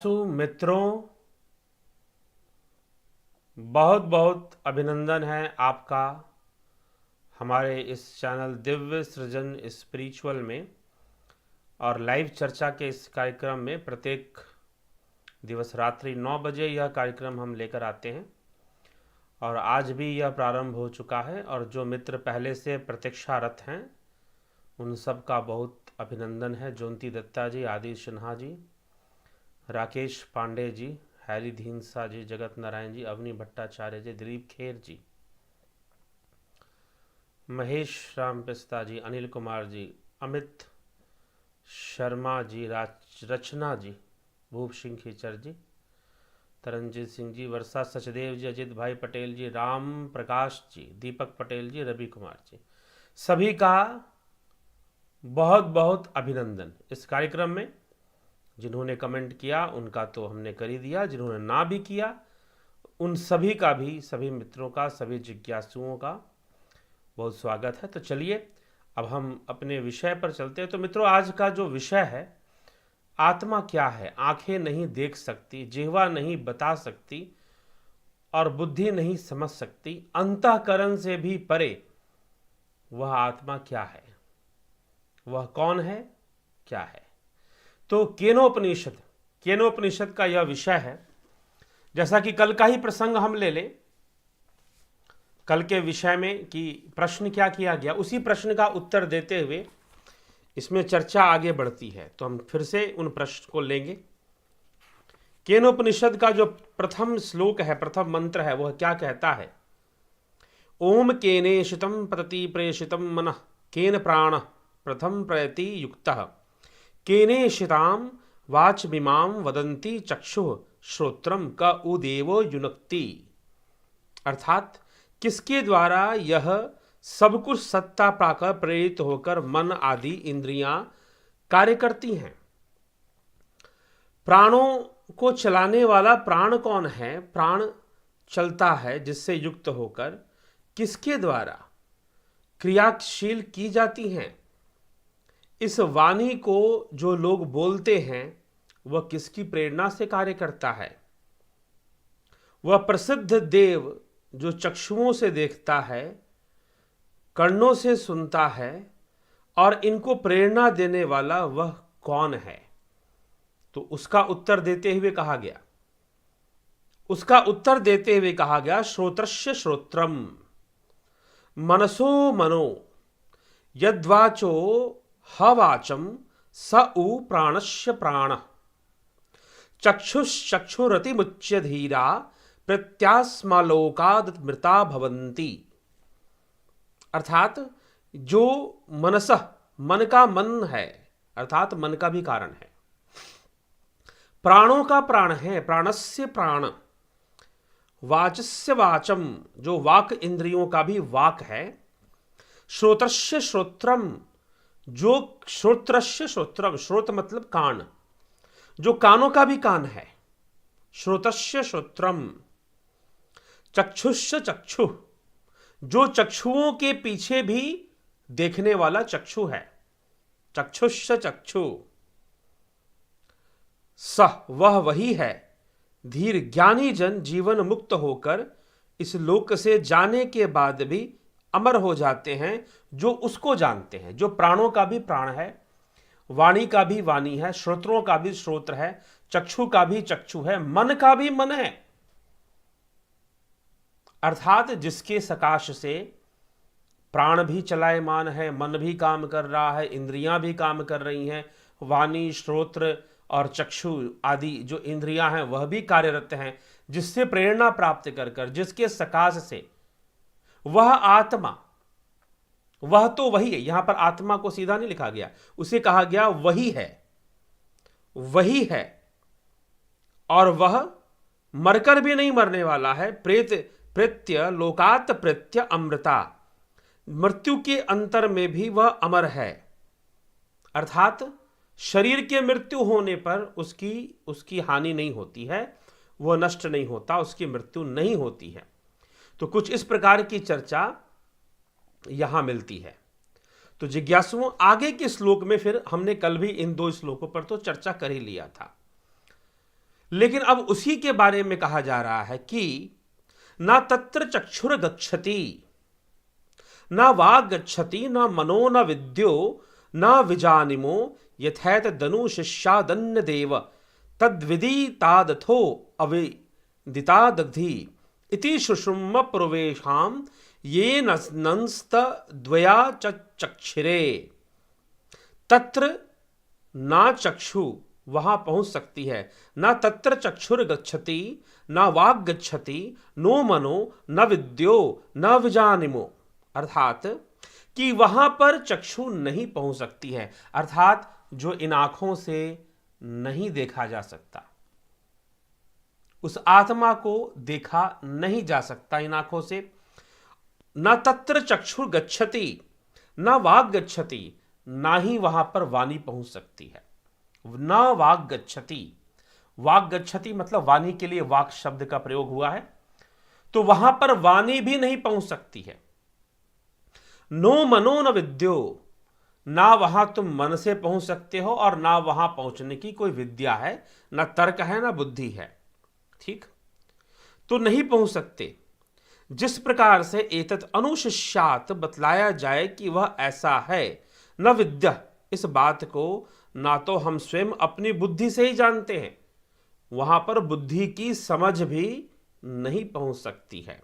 मित्रों, बहुत बहुत अभिनंदन है आपका हमारे इस चैनल दिव्य सृजन स्पिरिचुअल में और लाइव चर्चा के इस कार्यक्रम में। प्रत्येक दिवस रात्रि 9 बजे यह कार्यक्रम हम लेकर आते हैं और आज भी यह प्रारंभ हो चुका है। और जो मित्र पहले से प्रतीक्षारत हैं उन सब का बहुत अभिनंदन है। ज्योति दत्ता जी, आदि सिन्हा जी, राकेश पांडे जी, हैरी धीनसा जी, जगत नारायण जी, अवनी भट्टाचार्य जी, दिलीप खेर जी, महेश राम पिस्ता जी, अनिल कुमार जी, अमित शर्मा जी, रचना जी, भूप सिंह खीचर जी, तरनजीत सिंह जी, वर्षा सचदेव जी, अजित भाई पटेल जी, राम प्रकाश जी, दीपक पटेल जी, रवि कुमार जी, सभी का बहुत बहुत अभिनंदन। इस कार्यक्रम में जिन्होंने कमेंट किया उनका तो हमने कर ही दिया, जिन्होंने ना भी किया उन सभी का भी, सभी मित्रों का, सभी जिज्ञासुओं का बहुत स्वागत है। तो चलिए अब हम अपने विषय पर चलते हैं। तो मित्रों, आज का जो विषय है, आत्मा क्या है। आंखें नहीं देख सकती, जिह्वा नहीं बता सकती और बुद्धि नहीं समझ सकती, अंतःकरण से भी परे वह आत्मा क्या है, वह कौन है, क्या है। तो केनोपनिषद का यह विषय है। जैसा कि कल का ही प्रसंग हम ले लें, कल के विषय में कि प्रश्न क्या किया गया, उसी प्रश्न का उत्तर देते हुए इसमें चर्चा आगे बढ़ती है। तो हम फिर से उन प्रश्न को लेंगे। केनोपनिषद का जो प्रथम श्लोक है, प्रथम मंत्र है, वह क्या कहता है। ओम केनेशितम पतति प्रेषितम मनः केन प्राण प्रथम प्रयति युक्तः केनेशिताम वाचमिमाम वदंती चक्षुः श्रोत्रम क उदेवो युनक्ति। अर्थात किसके द्वारा यह सब कुछ सत्ता पाकर प्रेरित होकर मन आदि इंद्रियां कार्य करती हैं। प्राणों को चलाने वाला प्राण कौन है, प्राण चलता है जिससे युक्त होकर किसके द्वारा क्रियाशील की जाती हैं। इस वाणी को जो लोग बोलते हैं वह किसकी प्रेरणा से कार्य करता है। वह प्रसिद्ध देव जो चक्षुओं से देखता है, कर्णों से सुनता है और इनको प्रेरणा देने वाला वह कौन है। तो उसका उत्तर देते हुए कहा गया, श्रोत्रस्य श्रोत्रम मनसो मनो यद्वाचो हवाचम स उ प्राणस्य प्राण चक्षुश्चक्षुरतिमुच्य धीरा प्रत्यास्मालोकाद मृता भवंती। अर्थात जो मन का मन है, अर्थात मन का भी कारण है, प्राणों का प्राण है, प्राणस्य प्राण, वाचस्य वाचम, जो वाक इंद्रियों का भी वाक है, श्रोत्रस्य श्रोत्रम, जो श्रोत्रस्य श्रोत्रम, श्रोत मतलब कान, जो कानों का भी कान है, श्रोतस्य श्रोत्रम, चक्षुष्य चक्षु, जो चक्षुओं के पीछे भी देखने वाला चक्षु है, चक्षुष्य चक्षु, सह वह वही है, धीर ज्ञानी जन जीवन मुक्त होकर इस लोक से जाने के बाद भी अमर हो जाते हैं, जो उसको जानते हैं, जो प्राणों का भी प्राण है, वाणी का भी वाणी है, श्रोत्रों का भी श्रोत्र है, चक्षु का भी चक्षु है, मन का भी मन है। अर्थात जिसके सकाश से प्राण भी चलायमान है, मन भी काम कर रहा है, इंद्रियां भी काम कर रही हैं, वाणी, श्रोत्र और चक्षु आदि जो इंद्रियां हैं वह भी कार्यरत हैं, जिससे प्रेरणा प्राप्त कर कर, जिसके सकाश से वह आत्मा, वह तो वही है। यहां पर आत्मा को सीधा नहीं लिखा गया, उसे कहा गया वही है, वही है, और वह मरकर भी नहीं मरने वाला है। प्रेत्य लोकात प्रेत्य अमृता, मृत्यु के अंतर में भी वह अमर है। अर्थात शरीर के मृत्यु होने पर उसकी हानि नहीं होती है, वह नष्ट नहीं होता, उसकी मृत्यु नहीं होती है। तो कुछ इस प्रकार की चर्चा यहां मिलती है। तो जिज्ञासुओं, आगे के श्लोक में फिर हमने कल भी इन दो श्लोकों पर तो चर्चा कर ही लिया था। लेकिन अब उसी के बारे में कहा जा रहा है कि ना तत्र चक्षुर गच्छति, ना वाग गच्छति, ना मनो न विद्यो न विजानिमो, यथैत दनु शिष्यादन्य देव तद्विदितादथो अविदितादधि इति शुश्रुम प्रवेशाम ये नंस्तद्वया चक्षिरे। तत्र ना चक्षु वहां पहुंच सकती है, ना तत्र चक्षुर गच्छति, ना वाग गच्छति, नो मनो न विद्यो न विजानिमो, अर्थात कि वहां पर चक्षु नहीं पहुंच सकती है, अर्थात जो इन आंखों से नहीं देखा जा सकता, उस आत्मा को देखा नहीं जा सकता इन आंखों से। न तत्र चक्षुर गच्छति, न वाग गच्छति, ना ही वहां पर वाणी पहुंच सकती है। न वाग गच्छति, वाग गच्छति मतलब वाणी के लिए वाक शब्द का प्रयोग हुआ है, तो वहां पर वाणी भी नहीं पहुंच सकती है। नो मनो न विद्यो, ना वहां तुम मन से पहुंच सकते हो और ना वहां पहुंचने की कोई विद्या है, ना तर्क है ना बुद्धि है, ठीक, तो नहीं पहुंच सकते। जिस प्रकार से एतत् अनुशिष्यात बतलाया जाए कि वह ऐसा है, न विद्या, इस बात को ना तो हम स्वयं अपनी बुद्धि से ही जानते हैं, वहां पर बुद्धि की समझ भी नहीं पहुंच सकती है।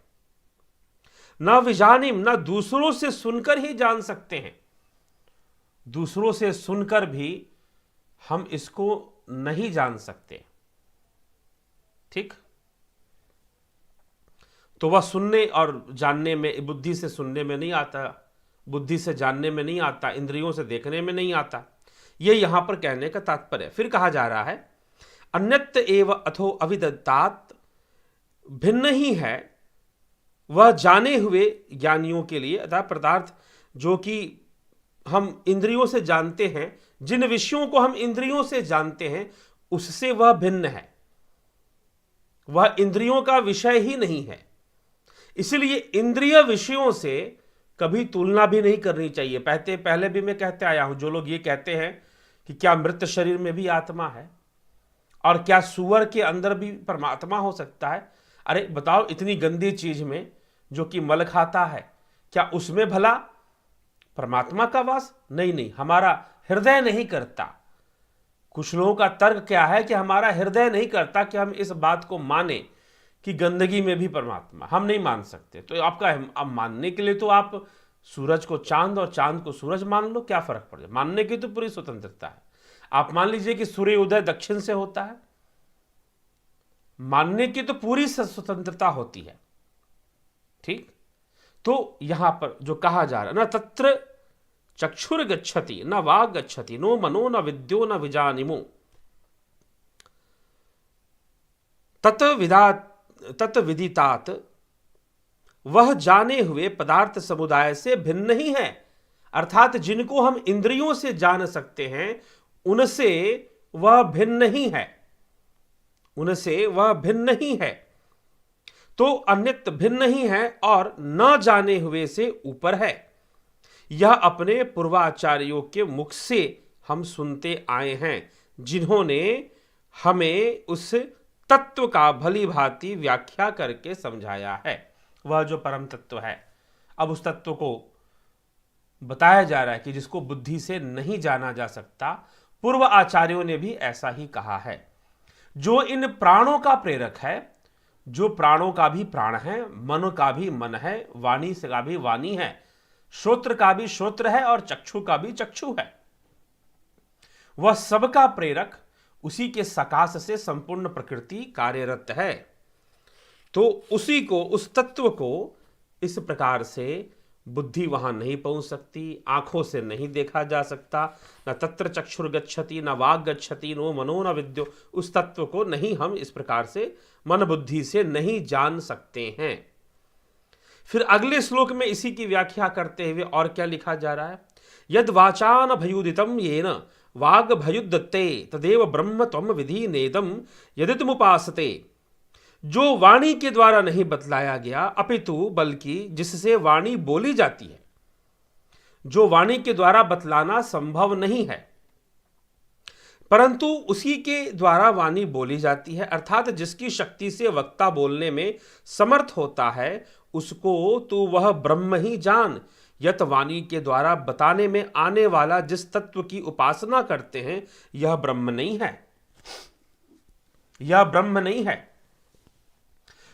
न विजानिम, न दूसरों से सुनकर ही जान सकते हैं, दूसरों से सुनकर भी हम इसको नहीं जान सकते, ठीक। तो वह सुनने और जानने में, बुद्धि से सुनने में नहीं आता, बुद्धि से जानने में नहीं आता, इंद्रियों से देखने में नहीं आता, ये यहां पर कहने का तात्पर्य। फिर कहा जा रहा है अन्यत एव अथो अविदत्तात, भिन्न ही है वह जाने हुए ज्ञानियों के लिए, अर्थात पदार्थ जो कि हम इंद्रियों से जानते हैं, जिन विषयों को हम इंद्रियों से जानते हैं उससे वह भिन्न है, वह इंद्रियों का विषय ही नहीं है। इसलिए इंद्रिय विषयों से कभी तुलना भी नहीं करनी चाहिए। पहले भी मैं कहते आया हूं, जो लोग ये कहते हैं कि क्या मृत शरीर में भी आत्मा है और क्या सुअर के अंदर भी परमात्मा हो सकता है, अरे बताओ, इतनी गंदी चीज में जो कि मल खाता है, क्या उसमें भला परमात्मा का वास? नहीं नहीं, हमारा हृदय नहीं करता। कुछ लोगों का तर्क क्या है कि हमारा हृदय नहीं करता कि हम इस बात को माने कि गंदगी में भी परमात्मा, हम नहीं मान सकते। तो आपका अब मानने के लिए तो आप सूरज को चांद और चांद को सूरज मान लो, क्या फर्क पड़ जाए, मानने की तो पूरी स्वतंत्रता है। आप मान लीजिए कि सूर्य उदय दक्षिण से होता है, मानने की तो पूरी स्वतंत्रता होती है, ठीक। तो यहां पर जो कहा जा रहा है, न तत्र चक्षुर गच्छति, न वाग गच्छति, नो मनो न विद्यो न विजानिमो, तत् विदितात, वह जाने हुए पदार्थ समुदाय से भिन्न ही है, अर्थात जिनको हम इंद्रियों से जान सकते हैं उनसे वह भिन्न ही है, उनसे वह भिन्न ही है। तो अन्यत भिन्न ही है और न जाने हुए से ऊपर है। यह अपने पूर्वाचार्यों के मुख से हम सुनते आए हैं, जिन्होंने हमें उस तत्व का भली भांति व्याख्या करके समझाया है, वह जो परम तत्व है। अब उस तत्व को बताया जा रहा है कि जिसको बुद्धि से नहीं जाना जा सकता। पूर्व आचार्यों ने भी ऐसा ही कहा है। जो इन प्राणों का प्रेरक है, जो प्राणों का भी प्राण है, मन का भी मन है, वाणी से का भी वाणी है, श्रोत्र का भी श्रोत्र है और चक्षु का भी चक्षु है, वह सबका प्रेरक, उसी के सकाश से संपूर्ण प्रकृति कार्यरत है। तो उसी को, उस तत्व को इस प्रकार से बुद्धि वहां नहीं पहुंच सकती, आंखों से नहीं देखा जा सकता। न तत्र चक्षुर गच्छति, न वाग गच्छति, नो मनो न विद्यो, उस तत्व को नहीं हम इस प्रकार से मन बुद्धि से नहीं जान सकते हैं। फिर अगले श्लोक में इसी की व्याख्या करते हुए और क्या लिखा जा रहा है, यद वाचान भयुदितम येन वाग भयुदत्ते तदेव ब्रह्म त्वम विधि नेदम यदितमुपासते। जो वाणी के द्वारा नहीं बतलाया गया, अपितु बल्कि जिससे वाणी बोली जाती है, जो वाणी के द्वारा बतलाना संभव नहीं है, परंतु उसी के द्वारा वाणी बोली जाती है, अर्थात जिसकी शक्ति से वक्ता बोलने में समर्थ होता है उसको तो वह ब्रह्म ही जान। यत वाणी के द्वारा बताने में आने वाला जिस तत्व की उपासना करते हैं यह ब्रह्म नहीं है, यह ब्रह्म नहीं है।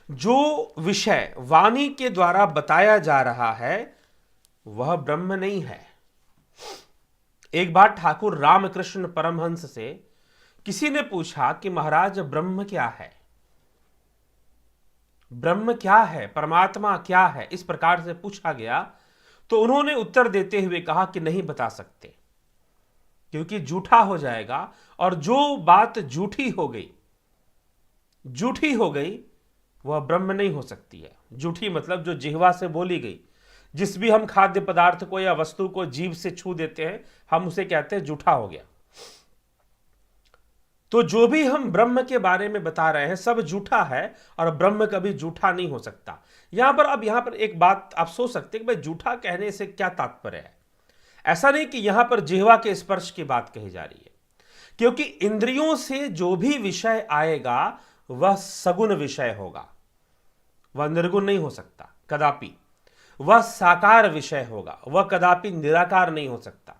जो विषय वाणी के द्वारा बताया जा रहा है वह ब्रह्म नहीं है। एक बार ठाकुर रामकृष्ण परमहंस से किसी ने पूछा कि महाराज ब्रह्म क्या है, ब्रह्म क्या है, परमात्मा क्या है, इस प्रकार से पूछा गया तो उन्होंने उत्तर देते हुए कहा कि नहीं बता सकते, क्योंकि झूठा हो जाएगा। और जो बात झूठी हो गई वह ब्रह्म नहीं हो सकती है। झूठी मतलब जो जिह्वा से बोली गई, जिस भी हम खाद्य पदार्थ को या वस्तु को जीभ से छू देते हैं हम उसे कहते हैं झूठा हो गया। तो जो भी हम ब्रह्म के बारे में बता रहे हैं सब झूठा है और ब्रह्म कभी झूठा नहीं हो सकता। यहां पर एक बात आप सोच सकते हैं कि भाई झूठा कहने से क्या तात्पर्य है। ऐसा नहीं कि यहां पर जिह्वा के स्पर्श की बात कही जा रही है, क्योंकि इंद्रियों से जो भी विषय आएगा वह सगुण विषय होगा, वह निर्गुण नहीं हो सकता कदापि। वह साकार विषय होगा, वह कदापि निराकार नहीं हो सकता।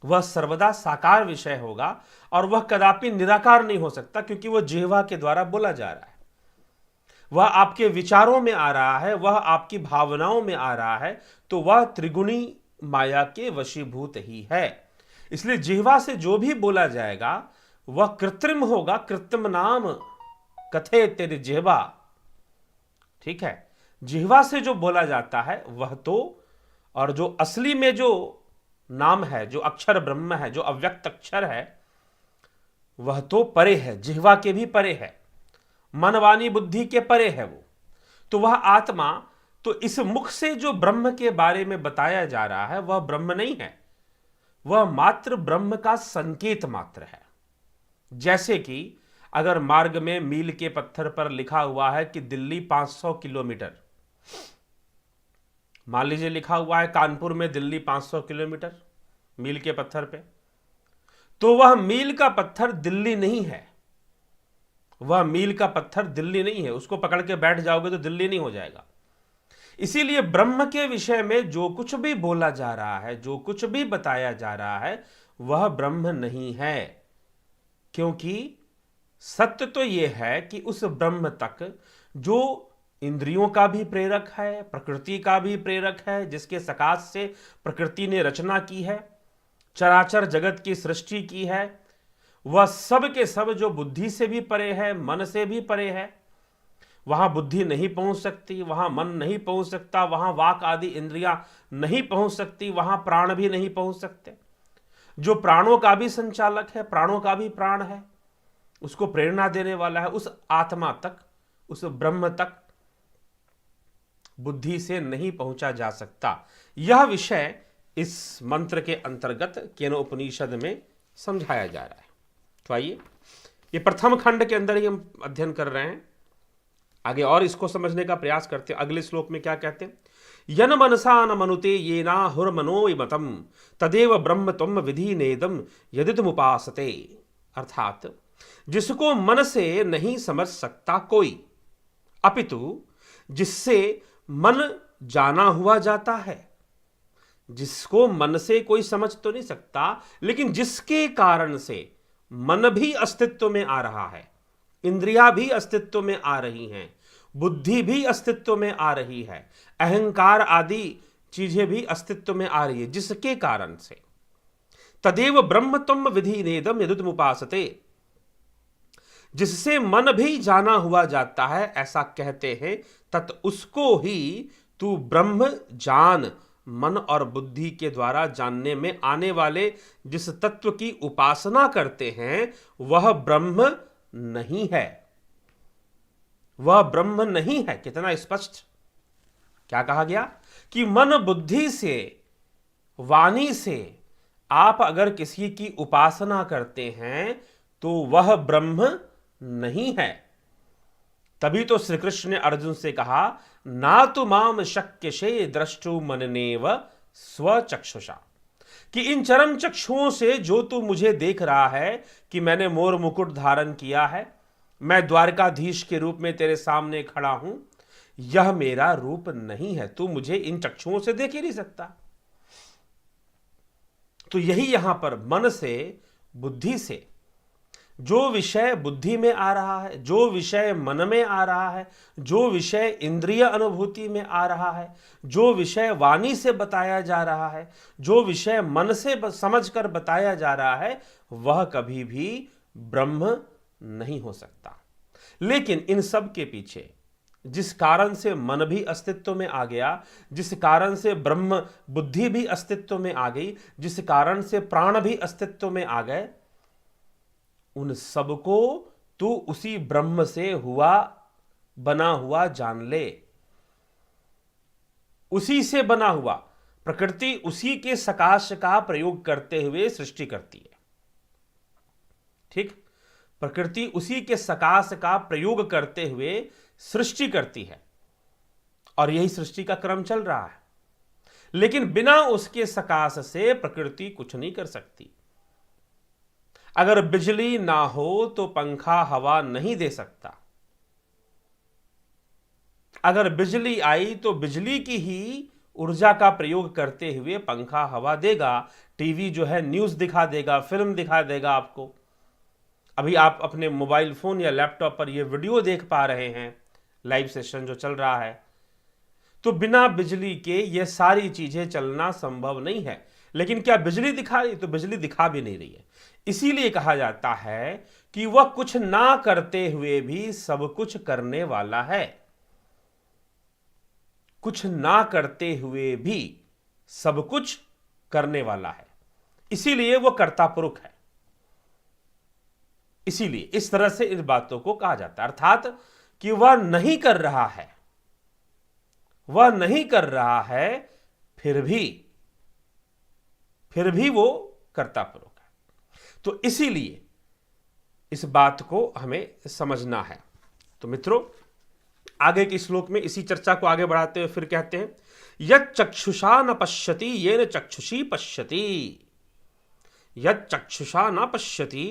वह सर्वदा साकार विषय होगा और वह कदापि निराकार नहीं हो सकता, क्योंकि वह जिह्वा के द्वारा बोला जा रहा है, वह आपके विचारों में आ रहा है, वह आपकी भावनाओं में आ रहा है, तो वह त्रिगुणी माया के वशीभूत ही है। इसलिए जिह्वा से जो भी बोला जाएगा वह कृत्रिम होगा। कृत्रिम नाम कथे तेरी जिह्वा, ठीक है। जिह्वा से जो बोला जाता है वह तो, और जो असली में जो नाम है, जो अक्षर ब्रह्म है, जो अव्यक्त अक्षर है, वह तो परे है, जिह्वा के भी परे है, मन वाणी बुद्धि के परे है वो। तो वह आत्मा, तो इस मुख से जो ब्रह्म के बारे में बताया जा रहा है वह ब्रह्म नहीं है, वह मात्र ब्रह्म का संकेत मात्र है। जैसे कि अगर मार्ग में मील के पत्थर पर लिखा हुआ है कि दिल्ली 500 किलोमीटर, मान लीजिए लिखा हुआ है कानपुर में दिल्ली 500 किलोमीटर मील के पत्थर पे, तो वह मील का पत्थर दिल्ली नहीं है, वह मील का पत्थर दिल्ली नहीं है। उसको पकड़ के बैठ जाओगे तो दिल्ली नहीं हो जाएगा। इसीलिए ब्रह्म के विषय में जो कुछ भी बोला जा रहा है, जो कुछ भी बताया जा रहा है, वह ब्रह्म नहीं है। क्योंकि सत्य तो यह है कि उस ब्रह्म तक जो इंद्रियों का भी प्रेरक है, प्रकृति का भी प्रेरक है, जिसके सकाश से प्रकृति ने रचना की है, चराचर जगत की सृष्टि की है, वह सब के सब जो बुद्धि से भी परे है, मन से भी परे है। वहां बुद्धि नहीं पहुंच सकती, वहां मन नहीं पहुंच सकता, वहां वाक आदि इंद्रियां नहीं पहुंच सकती, वहां प्राण भी नहीं पहुंच सकते। जो प्राणों का भी संचालक है, प्राणों का भी प्राण है, उसको प्रेरणा देने वाला है, उस आत्मा तक, उस ब्रह्म तक बुद्धि से नहीं पहुंचा जा सकता। यह विषय इस मंत्र के अंतर्गत केन उपनिषद में समझाया जा रहा है। तो आइए, ये प्रथम खंड के अंदर ही हम अध्ययन कर रहे हैं, आगे और इसको समझने का प्रयास करते हैं। अगले श्लोक में क्या कहते हैं? यन मनसा न मनुते ये ना हुर्मनो मतम तदेव ब्रह्म त्वम विधि नेदम यदिदमुपासते। अर्थात जिसको मन से नहीं समझ सकता कोई, अपितु जिससे मन जाना हुआ जाता है, जिसको मन से कोई समझ तो नहीं सकता, लेकिन जिसके कारण से मन भी अस्तित्व में आ रहा है, इंद्रियां भी अस्तित्व में आ रही हैं, बुद्धि भी अस्तित्व में आ रही है, अहंकार आदि चीजें भी अस्तित्व में आ रही है, जिसके कारण से तदेव ब्रह्म त्वम विधि नेदम यदुतमुपासते, जिससे मन भी जाना हुआ जाता है, ऐसा कहते हैं, तत् उसको ही तू ब्रह्म जान। मन और बुद्धि के द्वारा जानने में आने वाले जिस तत्व की उपासना करते हैं वह ब्रह्म नहीं है, वह ब्रह्म नहीं है। कितना स्पष्ट, क्या कहा गया कि मन बुद्धि से, वाणी से आप अगर किसी की उपासना करते हैं तो वह ब्रह्म नहीं है। तभी तो श्री कृष्ण ने अर्जुन से कहा, ना तो माम शक्यसे द्रष्टु मननेव स्वचक्षुषा, कि इन चरम चक्षुओं से जो तू मुझे देख रहा है कि मैंने मोर मुकुट धारण किया है, मैं द्वारकाधीश के रूप में तेरे सामने खड़ा हूं, यह मेरा रूप नहीं है। तू मुझे इन चक्षुओं से देख ही नहीं सकता। तो यही यहां पर मन से, बुद्धि से जो विषय बुद्धि में आ रहा है, जो विषय मन में आ रहा है, जो विषय इंद्रिय अनुभूति में आ रहा है, जो विषय वाणी से बताया जा रहा है, जो विषय मन से समझकर बताया जा रहा है, वह कभी भी ब्रह्म नहीं हो सकता। लेकिन इन सब के पीछे जिस कारण से मन भी अस्तित्व में आ गया, जिस कारण से ब्रह्म बुद्धि भी अस्तित्व में आ गई, जिस कारण से प्राण भी अस्तित्व में आ गए, उन सबको तू उसी ब्रह्म से हुआ बना हुआ जान ले। उसी से बना हुआ, प्रकृति उसी के सकाश का प्रयोग करते हुए सृष्टि करती है। ठीक, प्रकृति उसी के सकाश का प्रयोग करते हुए सृष्टि करती है और यही सृष्टि का क्रम चल रहा है। लेकिन बिना उसके सकाश से प्रकृति कुछ नहीं कर सकती। अगर बिजली ना हो तो पंखा हवा नहीं दे सकता। अगर बिजली आई तो बिजली की ही ऊर्जा का प्रयोग करते हुए पंखा हवा देगा, टीवी जो है न्यूज दिखा देगा, फिल्म दिखा देगा आपको। अभी आप अपने मोबाइल फोन या लैपटॉप पर यह वीडियो देख पा रहे हैं, लाइव सेशन जो चल रहा है। तो बिना बिजली के ये सारी चीजें चलना संभव नहीं है। लेकिन क्या बिजली दिखा रही? तो बिजली दिखा भी नहीं रही है। इसीलिए कहा जाता है कि वह कुछ ना करते हुए भी सब कुछ करने वाला है। कुछ ना करते हुए भी सब कुछ करने वाला है, इसीलिए वह कर्ता पुरुष है। इसीलिए इस तरह से इन बातों को कहा जाता है, अर्थात कि वह नहीं कर रहा है, वह नहीं कर रहा है, फिर भी वो कर्ता पुरुष है। तो इसीलिए इस बात को हमें समझना है। तो मित्रों, आगे के श्लोक में इसी चर्चा को आगे बढ़ाते हुए फिर कहते हैं, यत् चक्षुषा न पश्यति येन चक्षुषी पश्यति, यत् चक्षुषा न पश्यति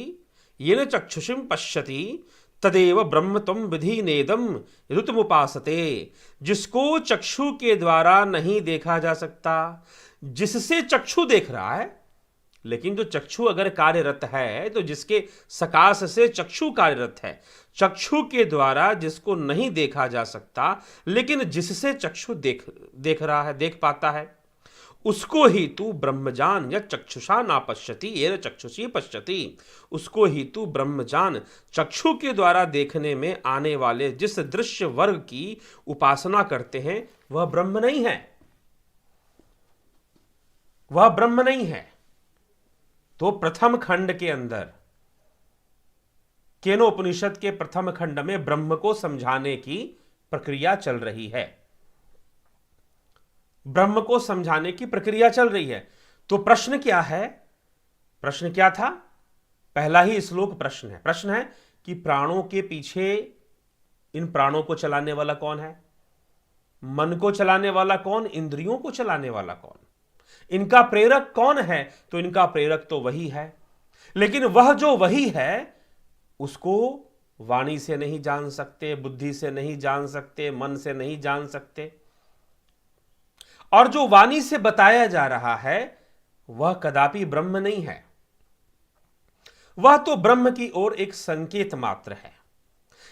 येन चक्षुषीं पश्यति तदेव ब्रह्म त्वं विधिनेदं यदुतमुपासते। जिसको चक्षु के द्वारा नहीं देखा जा सकता, जिससे चक्षु देख रहा है, लेकिन जो चक्षु अगर कार्यरत है तो जिसके सकाश से चक्षु कार्यरत है, चक्षु के द्वारा जिसको नहीं देखा जा सकता लेकिन जिससे चक्षु देख रहा है, देख पाता है, उसको ही तू ब्रह्मजान या चक्षुषा ना पश्यति येन चक्षुषी पश्यति। उसको ही तू ब्रह्मजान, चक्षु के द्वारा देखने में आने वाले जिस दृश्य वर्ग की उपासना करते हैं वह ब्रह्म नहीं है, वह ब्रह्म नहीं है। तो प्रथम खंड के अंदर, केनोपनिषद के प्रथम खंड में ब्रह्म को समझाने की प्रक्रिया चल रही है। ब्रह्म को समझाने की प्रक्रिया चल रही है। तो प्रश्न क्या है? प्रश्न क्या था? पहला ही श्लोक प्रश्न है। प्रश्न है कि प्राणों के पीछे, इन प्राणों को चलाने वाला कौन है? मन को चलाने वाला कौन? इंद्रियों को चलाने वाला कौन? इनका प्रेरक कौन है? तो इनका प्रेरक तो वही है, लेकिन वह जो वही है उसको वाणी से नहीं जान सकते, बुद्धि से नहीं जान सकते, मन से नहीं जान सकते। और जो वाणी से बताया जा रहा है वह कदापि ब्रह्म नहीं है, वह तो ब्रह्म की ओर एक संकेत मात्र है।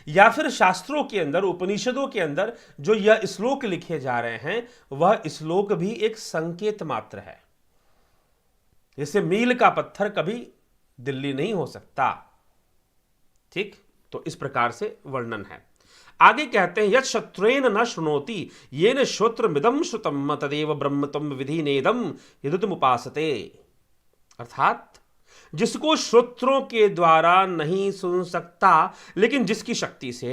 या फिर शास्त्रों के अंदर, उपनिषदों के अंदर जो यह श्लोक लिखे जा रहे हैं वह श्लोक भी एक संकेत मात्र है। जैसे मील का पत्थर कभी दिल्ली नहीं हो सकता। ठीक, तो इस प्रकार से वर्णन है। आगे कहते हैं, यत् शत्रुएन न शृणोति येन श्रोत्रमिदं श्रुतम् तदेव ब्रह्म त्वं विधिनेदं यदुतमुपासते। अर्थात जिसको श्रोत्रों के द्वारा नहीं सुन सकता लेकिन जिसकी शक्ति से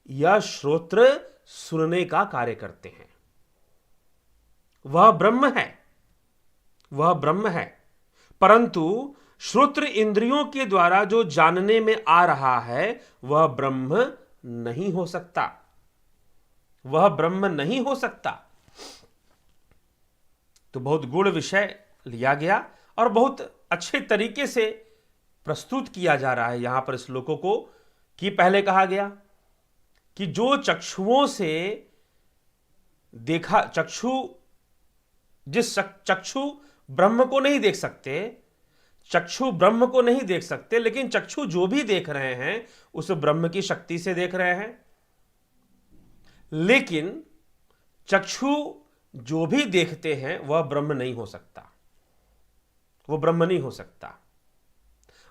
यह श्रोत्र सुनने का कार्य करते हैं, वह ब्रह्म है, वह ब्रह्म है। परंतु श्रोत्र इंद्रियों के द्वारा जो जानने में आ रहा है वह ब्रह्म नहीं हो सकता, वह ब्रह्म नहीं हो सकता। तो बहुत गूढ़ विषय लिया गया और बहुत अच्छे तरीके से प्रस्तुत किया जा रहा है यहां पर श्लोकों को। कि पहले कहा गया कि जो चक्षुओं से देखा, चक्षु ब्रह्म को नहीं देख सकते, चक्षु ब्रह्म को नहीं देख सकते, लेकिन चक्षु जो भी देख रहे हैं उस ब्रह्म की शक्ति से देख रहे हैं। लेकिन चक्षु जो भी देखते हैं वह ब्रह्म नहीं हो सकता, वह ब्रह्म नहीं हो सकता।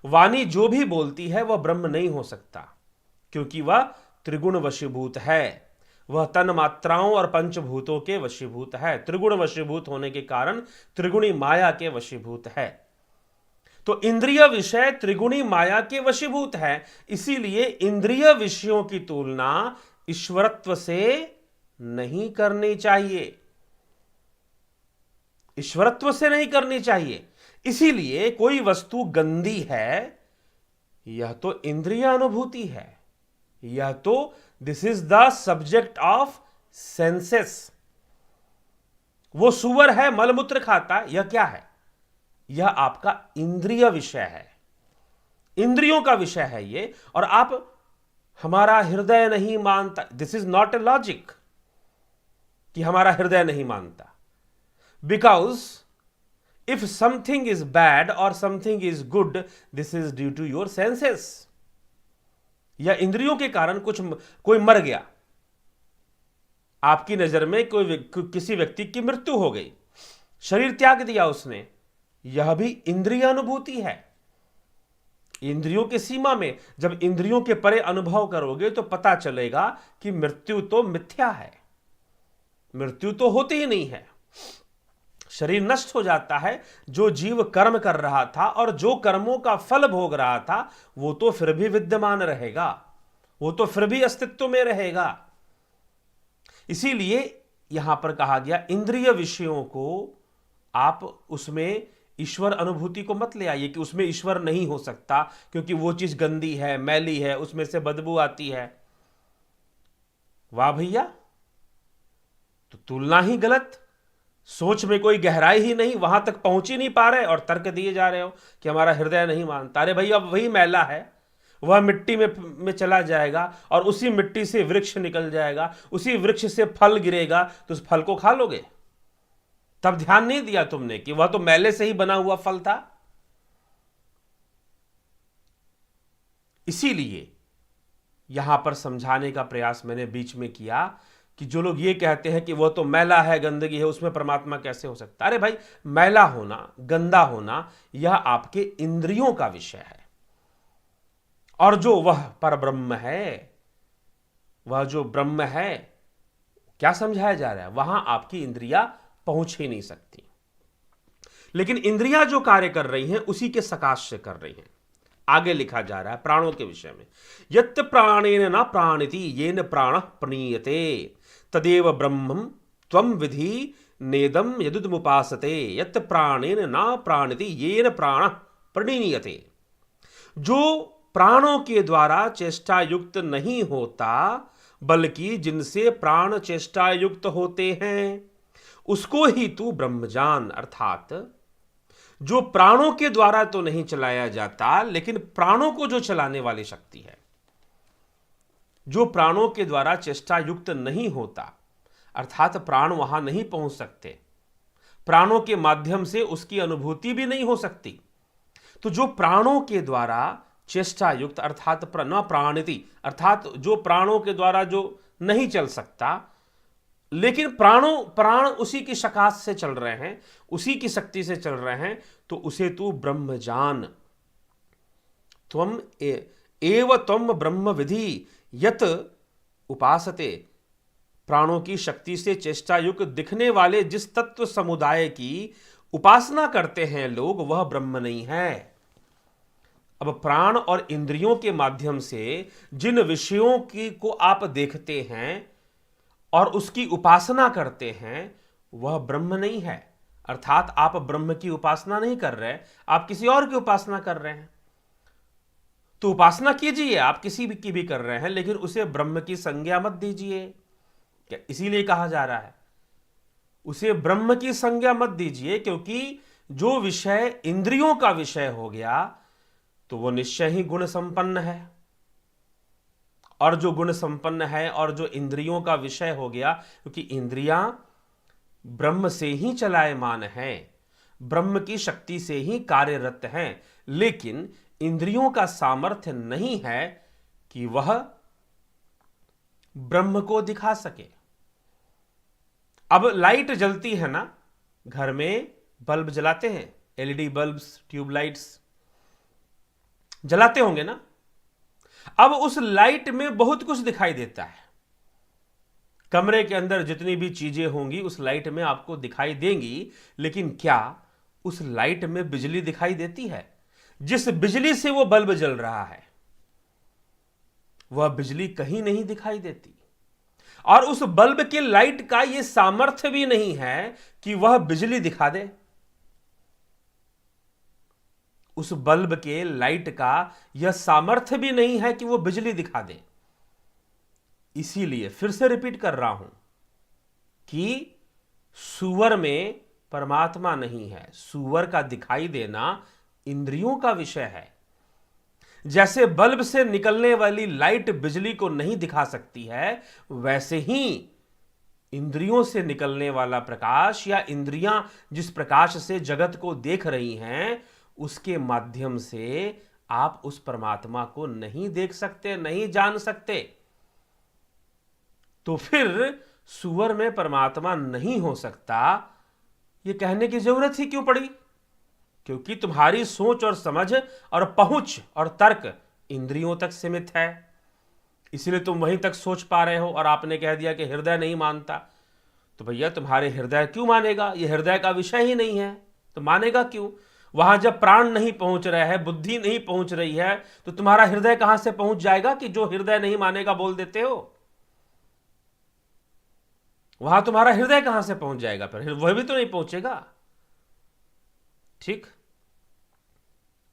वाणी जो भी बोलती है वह ब्रह्म नहीं हो सकता, क्योंकि वह त्रिगुण वशीभूत है, वह तन मात्राओं और पंचभूतों के वशीभूत है। त्रिगुण वशीभूत होने के कारण त्रिगुणी माया के वशीभूत है। तो इंद्रिय विषय त्रिगुणी माया के वशीभूत है, इसीलिए इंद्रिय विषयों की तुलना ईश्वरत्व से नहीं करनी चाहिए, ईश्वरत्व से नहीं करनी चाहिए। इसीलिए कोई वस्तु गंदी है, यह तो इंद्रिय अनुभूति है, यह तो this is the subject of senses. वो सुअर है, मलमूत्र खाता, यह क्या है? यह आपका इंद्रिय विषय है, इंद्रियों का विषय है ये। और आप हमारा हृदय नहीं मानता, this is not a logic कि हमारा हृदय नहीं मानता। Because if something is bad और something is good, this is due to your senses. या इंद्रियों के कारण कोई मर गया, आपकी नजर में किसी व्यक्ति की मृत्यु हो गई, शरीर त्याग दिया उसने, यह भी इंद्रिय अनुभूति है। इंद्रियों की सीमा में जब इंद्रियों के परे अनुभव करोगे तो पता चलेगा कि मृत्यु तो मिथ्या है, मृत्यु तो होती ही नहीं है। शरीर नष्ट हो जाता है, जो जीव कर्म कर रहा था और जो कर्मों का फल भोग रहा था वो तो फिर भी विद्यमान रहेगा, वो तो फिर भी अस्तित्व में रहेगा। इसीलिए यहां पर कहा गया इंद्रिय विषयों को आप उसमें ईश्वर अनुभूति को मत ले आइए कि उसमें ईश्वर नहीं हो सकता क्योंकि वो चीज गंदी है, मैली है, उसमें से बदबू आती है। वाह भैया, तो तुलना ही गलत, सोच में कोई गहराई ही नहीं, वहां तक पहुंच ही नहीं पा रहे और तर्क दिए जा रहे हो कि हमारा हृदय नहीं मानता। अरे भाई, अब वही मैला है, वह मिट्टी में चला जाएगा और उसी मिट्टी से वृक्ष निकल जाएगा, उसी वृक्ष से फल गिरेगा, तो उस फल को खा लोगे। तब ध्यान नहीं दिया तुमने कि वह तो मैले से ही बना हुआ फल था। इसीलिए यहां पर समझाने का प्रयास मैंने बीच में किया कि जो लोग ये कहते हैं कि वह तो मैला है, गंदगी है, उसमें परमात्मा कैसे हो सकता है। अरे भाई, मैला होना, गंदा होना, यह आपके इंद्रियों का विषय है। और जो वह परब्रह्म है, वह जो ब्रह्म है, क्या समझाया जा रहा है, वहां आपकी इंद्रियां पहुंच ही नहीं सकती। लेकिन इंद्रियां जो कार्य कर रही हैं उसी के सकाश से कर रही हैं। आगे लिखा जा रहा है प्राणों के विषय में, यत् प्राणेन न प्राणिति येन प्राणः प्रणीयते तदेव ब्रह्मं त्वं विधि नेदम यदुदमुपासते यत् प्राणेन न प्राणिति येन प्राणः प्रणीयते। जो प्राणों के द्वारा चेष्टा युक्त नहीं होता, बल्कि जिनसे प्राण चेष्टा युक्त होते हैं, उसको ही तू ब्रह्म जान। अर्थात जो प्राणों के द्वारा तो नहीं चलाया जाता, लेकिन प्राणों को जो चलाने वाली शक्ति है, जो प्राणों के द्वारा चेष्टा युक्त नहीं होता, अर्थात प्राण वहां नहीं पहुंच सकते, प्राणों के माध्यम से उसकी अनुभूति भी नहीं हो सकती। तो जो प्राणों के द्वारा चेष्टा युक्त अर्थात न प्राणिति, अर्थात जो प्राणों के द्वारा जो नहीं चल सकता, लेकिन प्राण उसी की सकाश से चल रहे हैं, उसी की शक्ति से चल रहे हैं, तो उसे तू ब्रह्म जान। त्वम एव त्वम ब्रह्म विधि यत उपासते। प्राणों की शक्ति से चेष्टा युक्त दिखने वाले जिस तत्व समुदाय की उपासना करते हैं लोग, वह ब्रह्म नहीं है। अब प्राण और इंद्रियों के माध्यम से जिन विषयों की को आप देखते हैं और उसकी उपासना करते हैं, वह ब्रह्म नहीं है। अर्थात आप ब्रह्म की उपासना नहीं कर रहे, आप किसी और की उपासना कर रहे हैं। तो उपासना कीजिए, आप किसी भी की भी कर रहे हैं, लेकिन उसे ब्रह्म की संज्ञा मत दीजिए। इसीलिए कहा जा रहा है उसे ब्रह्म की संज्ञा मत दीजिए, क्योंकि जो विषय इंद्रियों का विषय हो गया तो वो निश्चय ही गुण संपन्न है, और जो गुण संपन्न है और जो इंद्रियों का विषय हो गया, क्योंकि इंद्रियां ब्रह्म से ही चलायमान हैं, ब्रह्म की शक्ति से ही कार्यरत हैं, लेकिन इंद्रियों का सामर्थ्य नहीं है कि वह ब्रह्म को दिखा सके। अब लाइट जलती है ना, घर में बल्ब जलाते हैं, एलईडी बल्ब्स, ट्यूबलाइट्स जलाते होंगे ना। अब उस लाइट में बहुत कुछ दिखाई देता है, कमरे के अंदर जितनी भी चीजें होंगी उस लाइट में आपको दिखाई देंगी, लेकिन क्या उस लाइट में बिजली दिखाई देती है? जिस बिजली से वो बल्ब जल रहा है वह बिजली कहीं नहीं दिखाई देती, और उस बल्ब के लाइट का यह सामर्थ्य भी नहीं है कि वह बिजली दिखा दे। उस बल्ब के लाइट का यह सामर्थ्य भी नहीं है कि वह बिजली दिखा दे। इसीलिए फिर से रिपीट कर रहा हूं कि सूअर में परमात्मा नहीं है, सूअर का दिखाई देना इंद्रियों का विषय है। जैसे बल्ब से निकलने वाली लाइट बिजली को नहीं दिखा सकती है, वैसे ही इंद्रियों से निकलने वाला प्रकाश या इंद्रियां जिस प्रकाश से जगत को देख रही हैं, उसके माध्यम से आप उस परमात्मा को नहीं देख सकते, नहीं जान सकते। तो फिर सूअर में परमात्मा नहीं हो सकता, यह कहने की जरूरत ही क्यों पड़ी? क्योंकि तुम्हारी सोच और समझ और पहुंच और तर्क इंद्रियों तक सीमित है, इसलिए तुम वहीं तक सोच पा रहे हो। और आपने कह दिया कि हृदय नहीं मानता, तो भैया तुम्हारे हृदय क्यों मानेगा? यह हृदय का विषय ही नहीं है, तो मानेगा क्यों? वहां जब प्राण नहीं पहुंच रहे हैं, बुद्धि नहीं पहुंच रही है, तो तुम्हारा हृदय कहां से पहुंच जाएगा कि जो हृदय नहीं मानेगा बोल देते हो? वहां तुम्हारा हृदय कहां से पहुंच जाएगा? फिर वह भी तो नहीं पहुंचेगा। ठीक,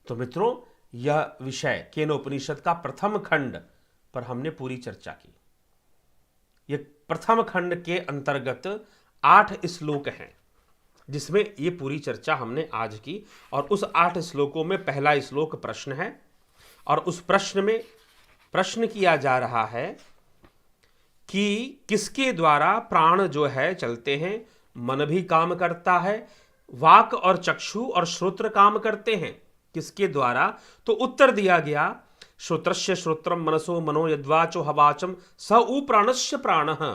तो मित्रों, यह विषय केनोपनिषद का प्रथम खंड पर हमने पूरी चर्चा की। यह प्रथम खंड के अंतर्गत 8 श्लोक हैं जिसमें यह पूरी चर्चा हमने आज की। और उस 8 श्लोकों में पहला श्लोक प्रश्न है, और उस प्रश्न में प्रश्न किया जा रहा है कि किसके द्वारा प्राण जो है चलते हैं। मन भी काम करता है, वाक और चक्षु और श्रोत्र काम करते हैं, किसके द्वारा? तो उत्तर दिया गया, श्रोत्रस्य श्रोत्रम मनसो मनो यद्वाचो हवाचम स उ प्राणस्य प्राणः,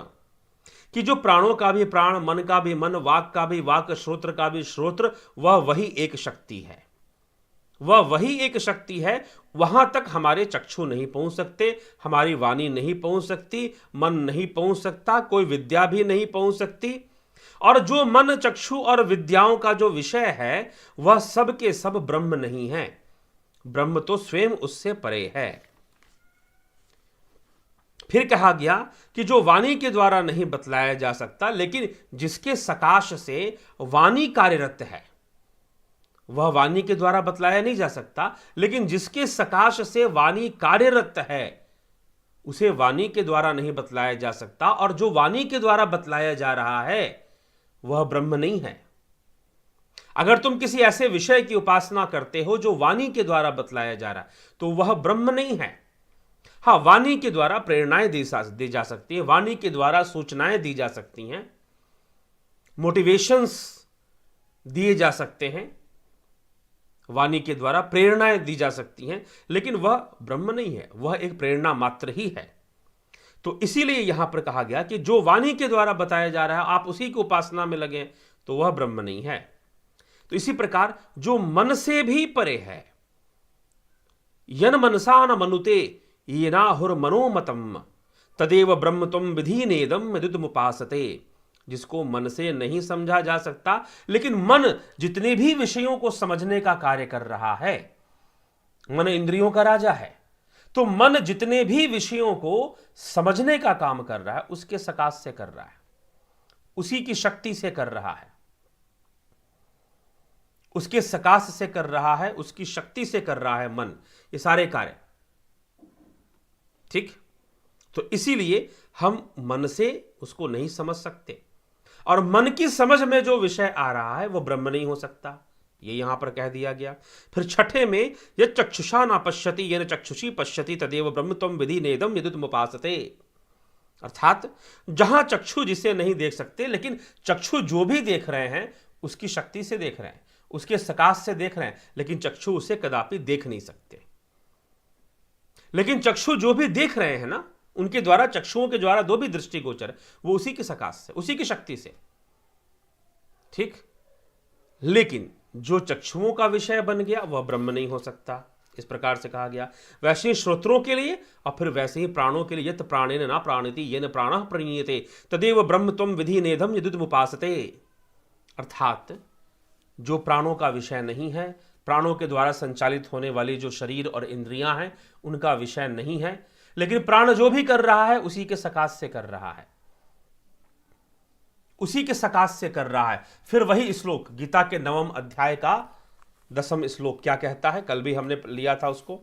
कि जो प्राणों का भी प्राण, मन का भी मन, वाक का भी वाक, श्रोत्र का भी श्रोत्र, वह वही एक शक्ति है, वह वही एक शक्ति है। वहां तक हमारे चक्षु नहीं पहुंच सकते, हमारी वाणी नहीं पहुंच सकती, मन नहीं पहुंच सकता, कोई विद्या भी नहीं पहुंच सकती। और जो मन, चक्षु और विद्याओं का जो विषय है वह सब के सब ब्रह्म नहीं है, ब्रह्म तो स्वयं उससे परे है। फिर कहा गया कि जो वाणी के द्वारा नहीं बतलाया जा सकता, लेकिन जिसके सकाश से वाणी कार्यरत है, वह वाणी के द्वारा बतलाया नहीं जा सकता, लेकिन जिसके सकाश से वाणी कार्यरत है उसे वाणी के द्वारा नहीं बतलाया जा सकता। और जो वाणी के द्वारा बतलाया जा रहा है वह ब्रह्म नहीं है। अगर तुम किसी ऐसे विषय की उपासना करते हो जो वाणी के द्वारा बतलाया जा रहा है, तो वह ब्रह्म नहीं है। हां, वाणी के द्वारा प्रेरणाएं दी जा सकती है, वाणी के द्वारा सूचनाएं दी जा सकती हैं, मोटिवेशंस दिए जा सकते हैं, वाणी के द्वारा प्रेरणाएं दी जा सकती हैं, लेकिन वह ब्रह्म नहीं है, वह एक प्रेरणा मात्र ही है। तो इसीलिए यहां पर कहा गया कि जो वाणी के द्वारा बताया जा रहा है आप उसी की उपासना में लगे तो वह ब्रह्म नहीं है। तो इसी प्रकार जो मन से भी परे है, यन मनसा न मनुते येनाहुर मनोमतम तदेव ब्रह्म तुम विधीनेदम विदुतमुपासते, जिसको मन से नहीं समझा जा सकता, लेकिन मन जितने भी विषयों को समझने का कार्य कर रहा है, मन इंद्रियों का राजा है, तो मन जितने भी विषयों को समझने का काम कर रहा है उसके सकाश से कर रहा है, उसी की शक्ति से कर रहा है, उसके सकाश से कर रहा है, उसकी शक्ति से कर रहा है मन ये सारे कार्य। ठीक, तो इसीलिए हम मन से उसको नहीं समझ सकते, और मन की समझ में जो विषय आ रहा है वो ब्रह्म नहीं हो सकता, ये यहां पर कह दिया गया। फिर छठे में यह चक्षुषा ना पश्यति येन चक्षुषी पश्यति तदेव ब्रह्म त्वं विधि नेदम यदुतमुपासते। अर्थात जहां चक्षु जिसे नहीं देख सकते, लेकिन चक्षु जो भी देख रहे हैं उसकी शक्ति से देख रहे हैं, उसके सकाश से देख रहे हैं, लेकिन चक्षु उसे कदापि देख नहीं सकते। लेकिन चक्षु जो भी देख रहे हैं ना, उनके द्वारा, चक्षुओं के द्वारा जो भी दृष्टिगोचर है वो उसी के सकाश से, उसी की शक्ति से, ठीक। लेकिन जो चक्षुओं का विषय बन गया वह ब्रह्म नहीं हो सकता, इस प्रकार से कहा गया। वैसे ही श्रोत्रों के लिए और फिर वैसे ही प्राणों के लिए, यत प्राणेन ना प्राणिति येन प्राणः प्रणीयते तदेव ब्रह्म त्वं विधि नेदम यदुतमुपासते। अर्थात जो प्राणों का विषय नहीं है, प्राणों के द्वारा संचालित होने वाली जो शरीर और इंद्रियां हैं उनका विषय नहीं है, लेकिन प्राण जो भी कर रहा है उसी के सकाश से कर रहा है, उसी के सकाश से कर रहा है। फिर वही श्लोक गीता के 9वें अध्याय का 10वां श्लोक क्या कहता है, कल भी हमने लिया था उसको,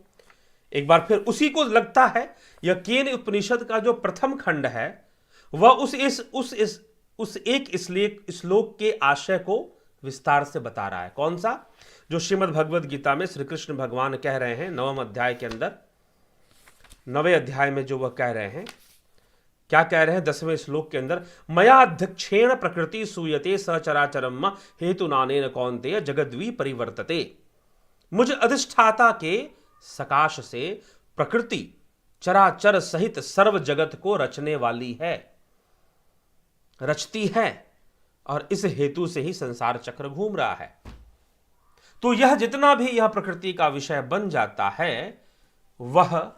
एक बार फिर उसी को लगता है। यह केन उपनिषद का जो प्रथम खंड है वह उस एक श्लोक के आशय को विस्तार से बता रहा है। कौन सा? जो श्रीमद् भगवद गीता में श्री कृष्ण भगवान कह रहे हैं 9वें अध्याय के अंदर, 9वें अध्याय में जो वह कह रहे हैं, क्या कह रहे हैं 10वें श्लोक के अंदर, मया अध्यक्षेण प्रकृति सूयते सचराचरम हेतु नानेन कौन्तेय जगद्वी परिवर्तते। मुझ अधिष्ठाता के सकाश से प्रकृति चराचर सहित सर्व जगत को रचने वाली है, रचती है, और इस हेतु से ही संसार चक्र घूम रहा है। तो यह जितना भी यह प्रकृति का विषय बन जाता है वह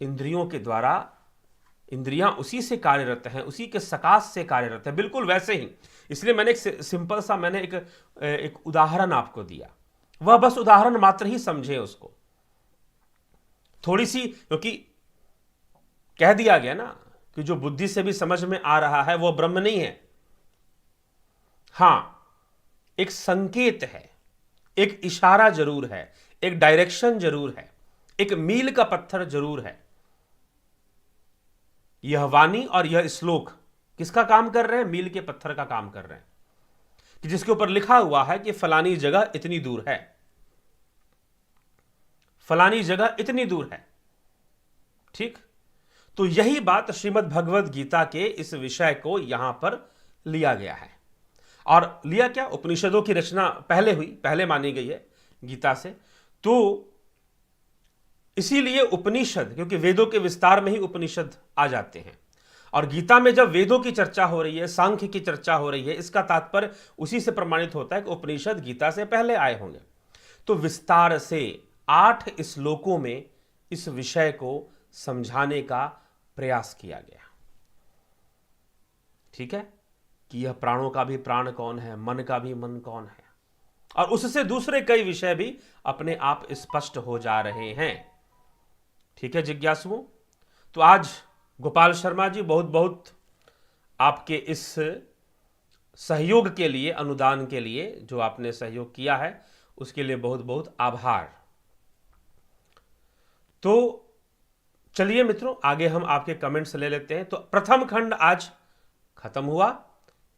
इंद्रियों के द्वारा, इंद्रियां उसी से कार्यरत हैं, उसी के सकाश से कार्यरत है, बिल्कुल वैसे ही। इसलिए मैंने एक सिंपल सा एक उदाहरण आपको दिया, वह बस उदाहरण मात्र ही समझे उसको थोड़ी सी, क्योंकि कह दिया गया ना कि जो बुद्धि से भी समझ में आ रहा है वो ब्रह्म नहीं है। हां, एक संकेत है, एक इशारा जरूर है, एक डायरेक्शन जरूर है, एक मील का पत्थर जरूर है। यह वाणी और यह श्लोक किसका काम कर रहे हैं? मील के पत्थर का काम कर रहे हैं, कि जिसके ऊपर लिखा हुआ है कि फलानी जगह इतनी दूर है, फलानी जगह इतनी दूर है, ठीक। तो यही बात श्रीमद् भगवद गीता के इस विषय को यहां पर लिया गया है। और लिया क्या? उपनिषदों की रचना पहले हुई, पहले मानी गई है गीता से, तो इसीलिए उपनिषद, क्योंकि वेदों के विस्तार में ही उपनिषद आ जाते हैं, और गीता में जब वेदों की चर्चा हो रही है, सांख्य की चर्चा हो रही है, इसका तात्पर्य उसी से प्रमाणित होता है कि उपनिषद गीता से पहले आए होंगे। तो विस्तार से 8 श्लोकों में इस विषय को समझाने का प्रयास किया गया, ठीक है, कि यह प्राणों का भी प्राण कौन है, मन का भी मन कौन है, और उससे दूसरे कई विषय भी अपने आप स्पष्ट हो जा रहे हैं, ठीक है जिज्ञासुओं। तो आज गोपाल शर्मा जी, बहुत बहुत आपके इस सहयोग के लिए, अनुदान के लिए जो आपने सहयोग किया है उसके लिए बहुत बहुत आभार। तो चलिए मित्रों, आगे हम आपके कमेंट्स ले लेते हैं। तो प्रथम खंड आज खत्म हुआ,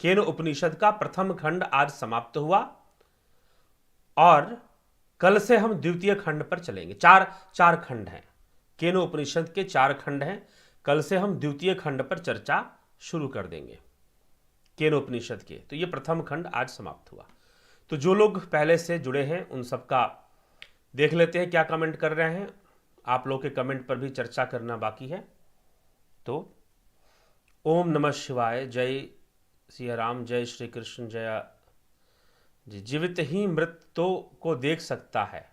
केन उपनिषद का प्रथम खंड आज समाप्त हुआ, और कल से हम द्वितीय खंड पर चलेंगे। चार खंड हैं, केन उपनिषद के 4 खंड हैं। कल से हम द्वितीय खंड पर चर्चा शुरू कर देंगे केन उपनिषद के। तो ये प्रथम खंड आज समाप्त हुआ। तो जो लोग पहले से जुड़े हैं उन सबका देख लेते हैं क्या कमेंट कर रहे हैं। आप लोग के कमेंट पर भी चर्चा करना बाकी है। तो ओम नमः शिवाय, जय सिया राम, जय श्री कृष्ण, जय जी। जीवित ही मृत्यु को देख सकता है,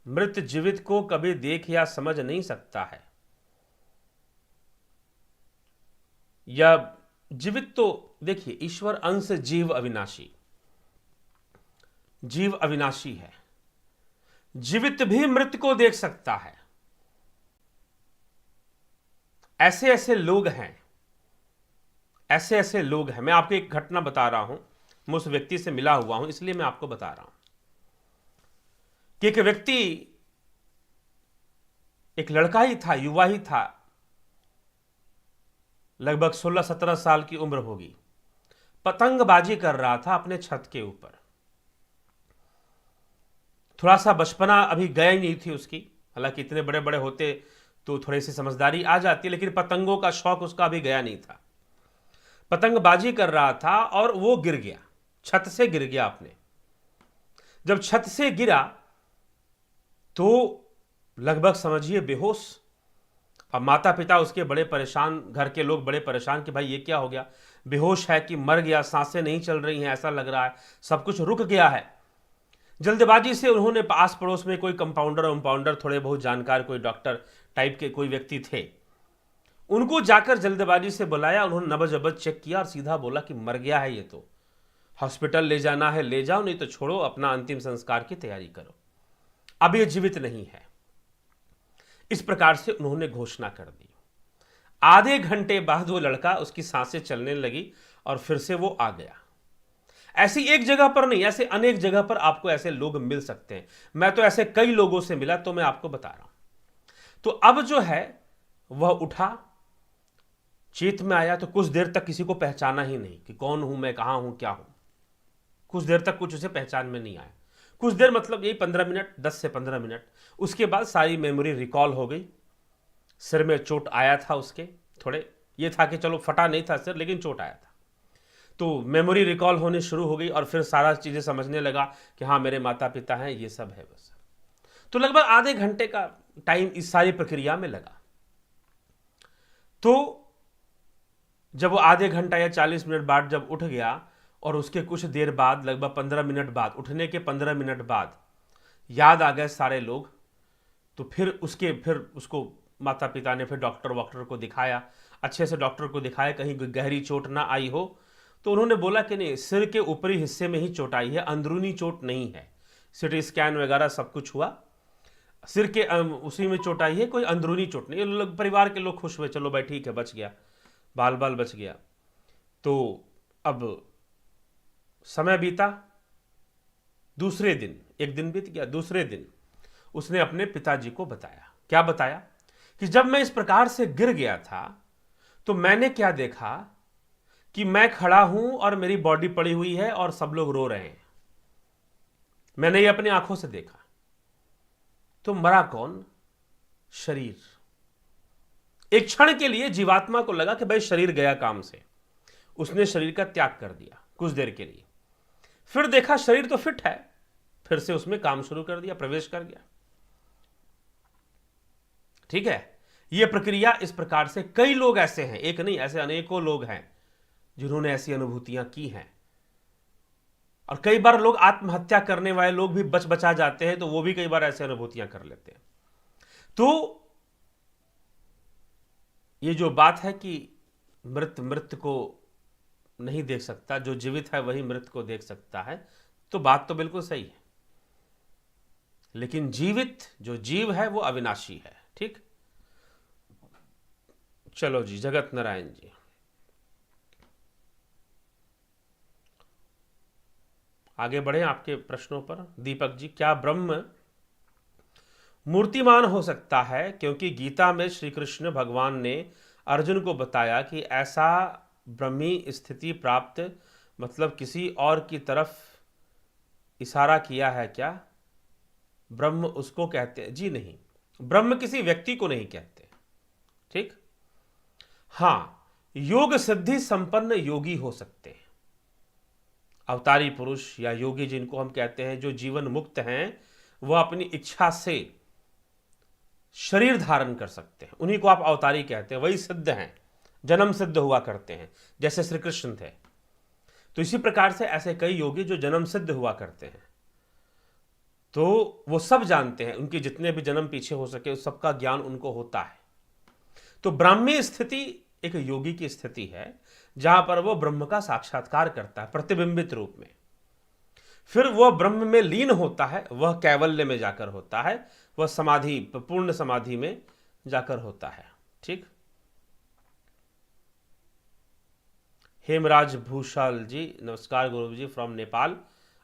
मृत जीवित को कभी देख या समझ नहीं सकता है। या जीवित तो देखिए, ईश्वर अंश जीव अविनाशी, जीव अविनाशी है, जीवित भी मृत को देख सकता है। ऐसे ऐसे लोग हैं, ऐसे ऐसे लोग हैं। मैं आपको एक घटना बता रहा हूं, मैं उस व्यक्ति से मिला हुआ हूं, इसलिए मैं आपको बता रहा हूं कि एक व्यक्ति, एक लड़का ही था, युवा ही था, लगभग 16-17 साल की उम्र होगी, पतंगबाजी कर रहा था अपने छत के ऊपर। थोड़ा सा बचपना अभी गया ही नहीं थी उसकी, हालांकि इतने बड़े बड़े होते तो थोड़ी सी समझदारी आ जाती, लेकिन पतंगों का शौक उसका अभी गया नहीं था। पतंगबाजी कर रहा था और वो गिर गया, छत से गिर गया अपने। जब छत से गिरा तो लगभग समझिए बेहोश। अब माता पिता उसके बड़े परेशान, घर के लोग बड़े परेशान कि भाई ये क्या हो गया, बेहोश है कि मर गया, सांसें नहीं चल रही हैं, ऐसा लग रहा है सब कुछ रुक गया है। जल्दबाजी से उन्होंने पास पड़ोस में कोई कंपाउंडर वंपाउंडर, थोड़े बहुत जानकार कोई डॉक्टर टाइप के कोई व्यक्ति थे, उनको जाकर जल्दबाजी से बुलाया। उन्होंने नब्ज अब्ज चेक किया और सीधा बोला कि मर गया है, ये तो हॉस्पिटल ले जाना है ले जाओ, नहीं तो छोड़ो, अपना अंतिम संस्कार की तैयारी करो, अब ये जीवित नहीं है। इस प्रकार से उन्होंने घोषणा कर दी। आधे घंटे बाद वो लड़का, उसकी सांसें चलने लगी और फिर से वो आ गया। ऐसी एक जगह पर नहीं, ऐसे अनेक जगह पर आपको ऐसे लोग मिल सकते हैं। मैं तो ऐसे कई लोगों से मिला, तो मैं आपको बता रहा हूं। तो अब जो है वह उठा, चेत में आया, तो कुछ देर तक किसी को पहचाना ही नहीं कि कौन हूं मैं, कहां हूं, क्या हूं। कुछ देर तक कुछ उसे पहचान में नहीं आया। कुछ देर मतलब यही 15 मिनट, 10 से 15 मिनट। उसके बाद सारी मेमोरी रिकॉल हो गई। सिर में चोट आया था उसके, थोड़े ये था कि चलो फटा नहीं था सिर, लेकिन चोट आया था, तो मेमोरी रिकॉल होने शुरू हो गई और फिर सारा चीज़ें समझने लगा कि हाँ मेरे माता पिता हैं, ये सब है बस। तो लगभग आधे घंटे का टाइम इस सारी प्रक्रिया में लगा। तो जब वो आधे घंटा या 40 मिनट बाद जब उठ गया, और उसके कुछ देर बाद, लगभग 15 मिनट बाद, उठने के 15 मिनट बाद याद आ गए सारे लोग, तो फिर उसको माता पिता ने फिर डॉक्टर वॉक्टर को दिखाया, अच्छे से डॉक्टर को दिखाया कहीं गहरी चोट ना आई हो। तो उन्होंने बोला कि नहीं, सिर के ऊपरी हिस्से में ही चोट आई है, अंदरूनी चोट नहीं है। सिटी स्कैन वगैरह सब कुछ हुआ, सिर के उसी में चोट आई है, कोई अंदरूनी चोट नहीं। लोग, परिवार के लोग खुश हुए, चलो भाई ठीक है, बच गया, बाल बाल बच गया। तो अब समय बीता, दूसरे दिन, एक दिन बीत गया, दूसरे दिन उसने अपने पिताजी को बताया। क्या बताया कि जब मैं इस प्रकार से गिर गया था तो मैंने क्या देखा कि मैं खड़ा हूं और मेरी बॉडी पड़ी हुई है और सब लोग रो रहे हैं, मैंने ये अपनी आंखों से देखा। तो मरा कौन? शरीर। एक क्षण के लिए जीवात्मा को लगा कि भाई शरीर गया काम से, उसने शरीर का त्याग कर दिया कुछ देर के लिए। फिर देखा शरीर तो फिट है, फिर से उसमें काम शुरू कर दिया, प्रवेश कर गया। ठीक है, यह प्रक्रिया इस प्रकार से, कई लोग ऐसे हैं, एक नहीं, ऐसे अनेकों लोग हैं जिन्होंने ऐसी अनुभूतियां की हैं। और कई बार लोग आत्महत्या करने वाले लोग भी बच बचा जाते हैं, तो वो भी कई बार ऐसे अनुभूतियां कर लेते हैं। तो ये जो बात है कि मृत को नहीं देख सकता, जो जीवित है वही मृत को देख सकता है, तो बात तो बिल्कुल सही है। लेकिन जीवित जो जीव है वो अविनाशी है। ठीक, चलो जी, जगत नारायण जी, आगे बढ़े आपके प्रश्नों पर। दीपक जी, क्या ब्रह्म मूर्तिमान हो सकता है? क्योंकि गीता में श्री कृष्ण भगवान ने अर्जुन को बताया कि ऐसा ब्रह्मी स्थिति प्राप्त, मतलब किसी और की तरफ इशारा किया है क्या? ब्रह्म उसको कहते हैं? जी नहीं, ब्रह्म किसी व्यक्ति को नहीं कहते। ठीक, हां, योग सिद्धि संपन्न योगी हो सकते हैं, अवतारी पुरुष या योगी जिनको हम कहते हैं, जो जीवन मुक्त हैं, वह अपनी इच्छा से शरीर धारण कर सकते हैं, उन्हीं को आप अवतारी कहते हैं, वही सिद्ध हैं, जन्म सिद्ध हुआ करते हैं, जैसे श्री कृष्ण थे। तो इसी प्रकार से ऐसे कई योगी जो जन्म सिद्ध हुआ करते हैं, तो वो सब जानते हैं, उनके जितने भी जन्म पीछे हो सके उस सबका ज्ञान उनको होता है। तो ब्राह्मी स्थिति एक योगी की स्थिति है, जहां पर वो ब्रह्म का साक्षात्कार करता है प्रतिबिंबित रूप में, फिर वह ब्रह्म में लीन होता है, वह कैवल्य में जाकर होता है, वह समाधि, पूर्ण समाधि में जाकर होता है। ठीक, हेमराज भूषाल जी, नमस्कार गुरु जी फ्रॉम नेपाल,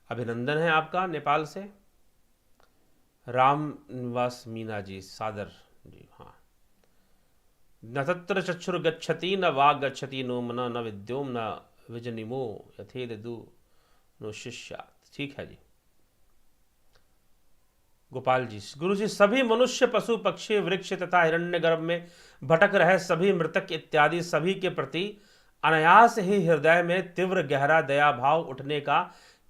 अभिनंदन है आपका नेपाल से। राम निवास मीना जी, सादर जी, हाँ। न तत्र चक्षुर गच्छति न वाग गच्छति नो मन न विद्योम न विजनिमो यथेदु नो शिष्यात्। ठीक है जी, गोपाल जी, गुरु जी सभी मनुष्य पशु पक्षी वृक्ष तथा हिरण्यगर्भ में भटक रहे सभी मृतक इत्यादि सभी के प्रति अनायास ही हृदय में तीव्र गहरा दया भाव उठने का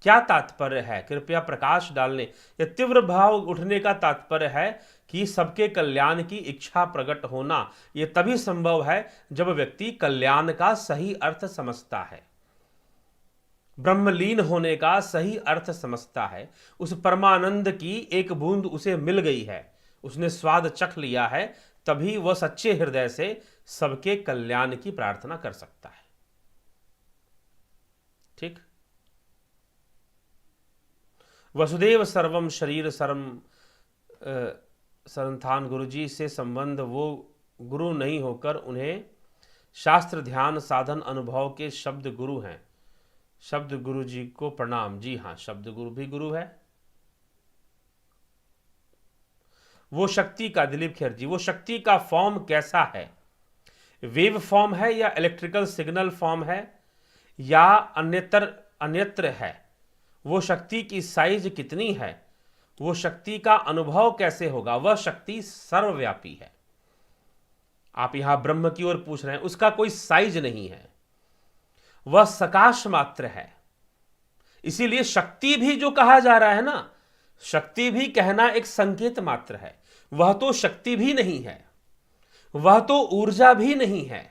क्या तात्पर्य है, कृपया प्रकाश डालने। यह तीव्र भाव उठने का तात्पर्य है कि सबके कल्याण की इच्छा प्रकट होना। यह तभी संभव है जब व्यक्ति कल्याण का सही अर्थ समझता है, ब्रह्मलीन होने का सही अर्थ समझता है, उस परमानंद की एक बूंद उसे मिल गई है, उसने स्वाद चख लिया है, तभी वह सच्चे हृदय से सबके कल्याण की प्रार्थना कर सकता है। ठीक। वसुदेव सर्वम शरीर सर्व संस्थान गुरु जी से संबंध, वो गुरु नहीं होकर उन्हें शास्त्र ध्यान साधन अनुभव के शब्द गुरु हैं। शब्द गुरु जी को प्रणाम। जी हाँ, शब्द गुरु भी गुरु है। वो शक्ति का, दिलीप खेर जी, वो शक्ति का फॉर्म कैसा है? वेव फॉर्म है या इलेक्ट्रिकल सिग्नल फॉर्म है या अन्यत्र है? वो शक्ति की साइज कितनी है? वो शक्ति का अनुभव कैसे होगा? वह शक्ति सर्वव्यापी है। आप यहां ब्रह्म की ओर पूछ रहे हैं, उसका कोई साइज नहीं है, वह सकाश मात्र है। इसीलिए शक्ति भी जो कहा जा रहा है ना, शक्ति भी कहना एक संकेत मात्र है। वह तो शक्ति भी नहीं है, वह तो ऊर्जा भी नहीं है।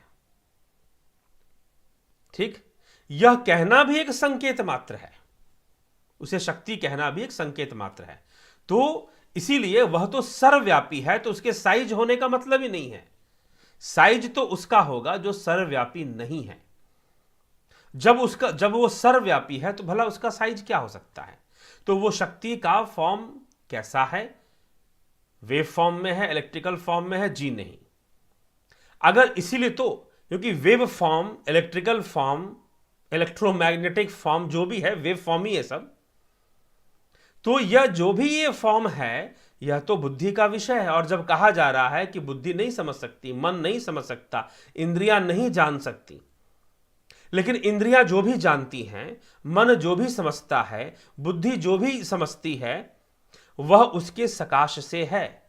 ठीक। यह कहना भी एक संकेत मात्र है, उसे शक्ति कहना भी एक संकेत मात्र है। तो इसीलिए वह तो सर्वव्यापी है, तो उसके साइज होने का मतलब ही नहीं है। साइज तो उसका होगा जो सर्वव्यापी नहीं है। जब वो सर्वव्यापी है तो भला उसका साइज क्या हो सकता है? तो वो शक्ति का फॉर्म कैसा है? वेव फॉर्म में है, इलेक्ट्रिकल फॉर्म में है? जी नहीं। अगर इसीलिए तो, क्योंकि wave form, electrical form, electromagnetic form, जो भी है वेव फॉर्म ही है सब। तो यह जो भी ये फॉर्म है, यह तो बुद्धि का विषय है। और जब कहा जा रहा है कि बुद्धि नहीं समझ सकती, मन नहीं समझ सकता, इंद्रियां नहीं जान सकती, लेकिन इंद्रियां जो भी जानती हैं, मन जो भी समझता है, बुद्धि जो भी समझती है, वह उसके सकाश से है।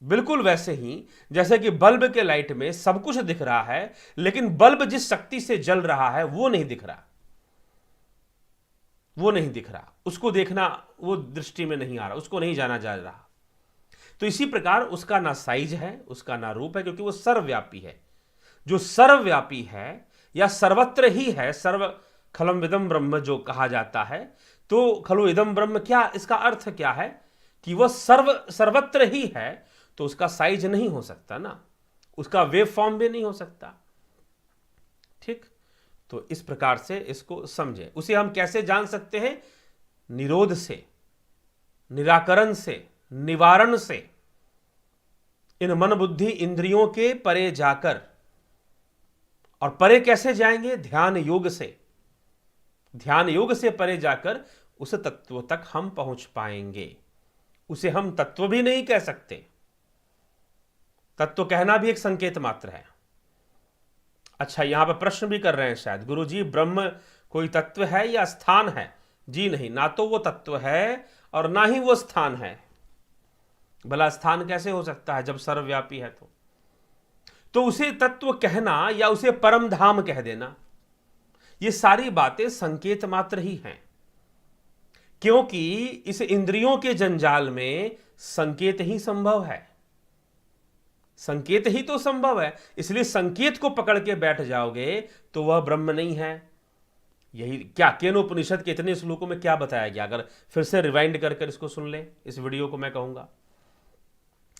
बिल्कुल वैसे ही जैसे कि बल्ब के लाइट में सब कुछ दिख रहा है, लेकिन बल्ब जिस शक्ति से जल रहा है वो नहीं दिख रहा, वो नहीं दिख रहा, उसको देखना वो दृष्टि में नहीं आ रहा, उसको नहीं जाना जा रहा। तो इसी प्रकार उसका ना साइज है, उसका ना रूप है, क्योंकि वो सर्वव्यापी है। जो सर्वव्यापी है या सर्वत्र ही है, सर्व खलम इदम ब्रह्म जो कहा जाता है, तो खलु इदम ब्रह्म, क्या इसका अर्थ क्या है? कि वह सर्वत्र ही है, तो उसका साइज नहीं हो सकता ना, उसका वेव फॉर्म भी नहीं हो सकता। ठीक। तो इस प्रकार से इसको समझे। उसे हम कैसे जान सकते हैं? निरोध से, निराकरण से, निवारण से, इन मन बुद्धि इंद्रियों के परे जाकर। और परे कैसे जाएंगे? ध्यान योग से। ध्यान योग से परे जाकर उस तत्व तक हम पहुंच पाएंगे। उसे हम तत्व भी नहीं कह सकते, तत्व कहना भी एक संकेत मात्र है। अच्छा, यहां पर प्रश्न भी कर रहे हैं शायद, गुरु जी ब्रह्म कोई तत्व है या स्थान है? जी नहीं, ना तो वो तत्व है और ना ही वो स्थान है। भला स्थान कैसे हो सकता है जब सर्वव्यापी है? तो उसे तत्व कहना या उसे परम धाम कह देना, ये सारी बातें संकेत मात्र ही हैं। क्योंकि इस इंद्रियों के जंजाल में संकेत ही संभव है, संकेत ही तो संभव है। इसलिए संकेत को पकड़ के बैठ जाओगे तो वह ब्रह्म नहीं है। यही क्या केनोपनिषद के इतने श्लोकों में क्या बताया गया? अगर फिर से रिवाइंड कर इसको सुन ले, इस वीडियो को, मैं कहूंगा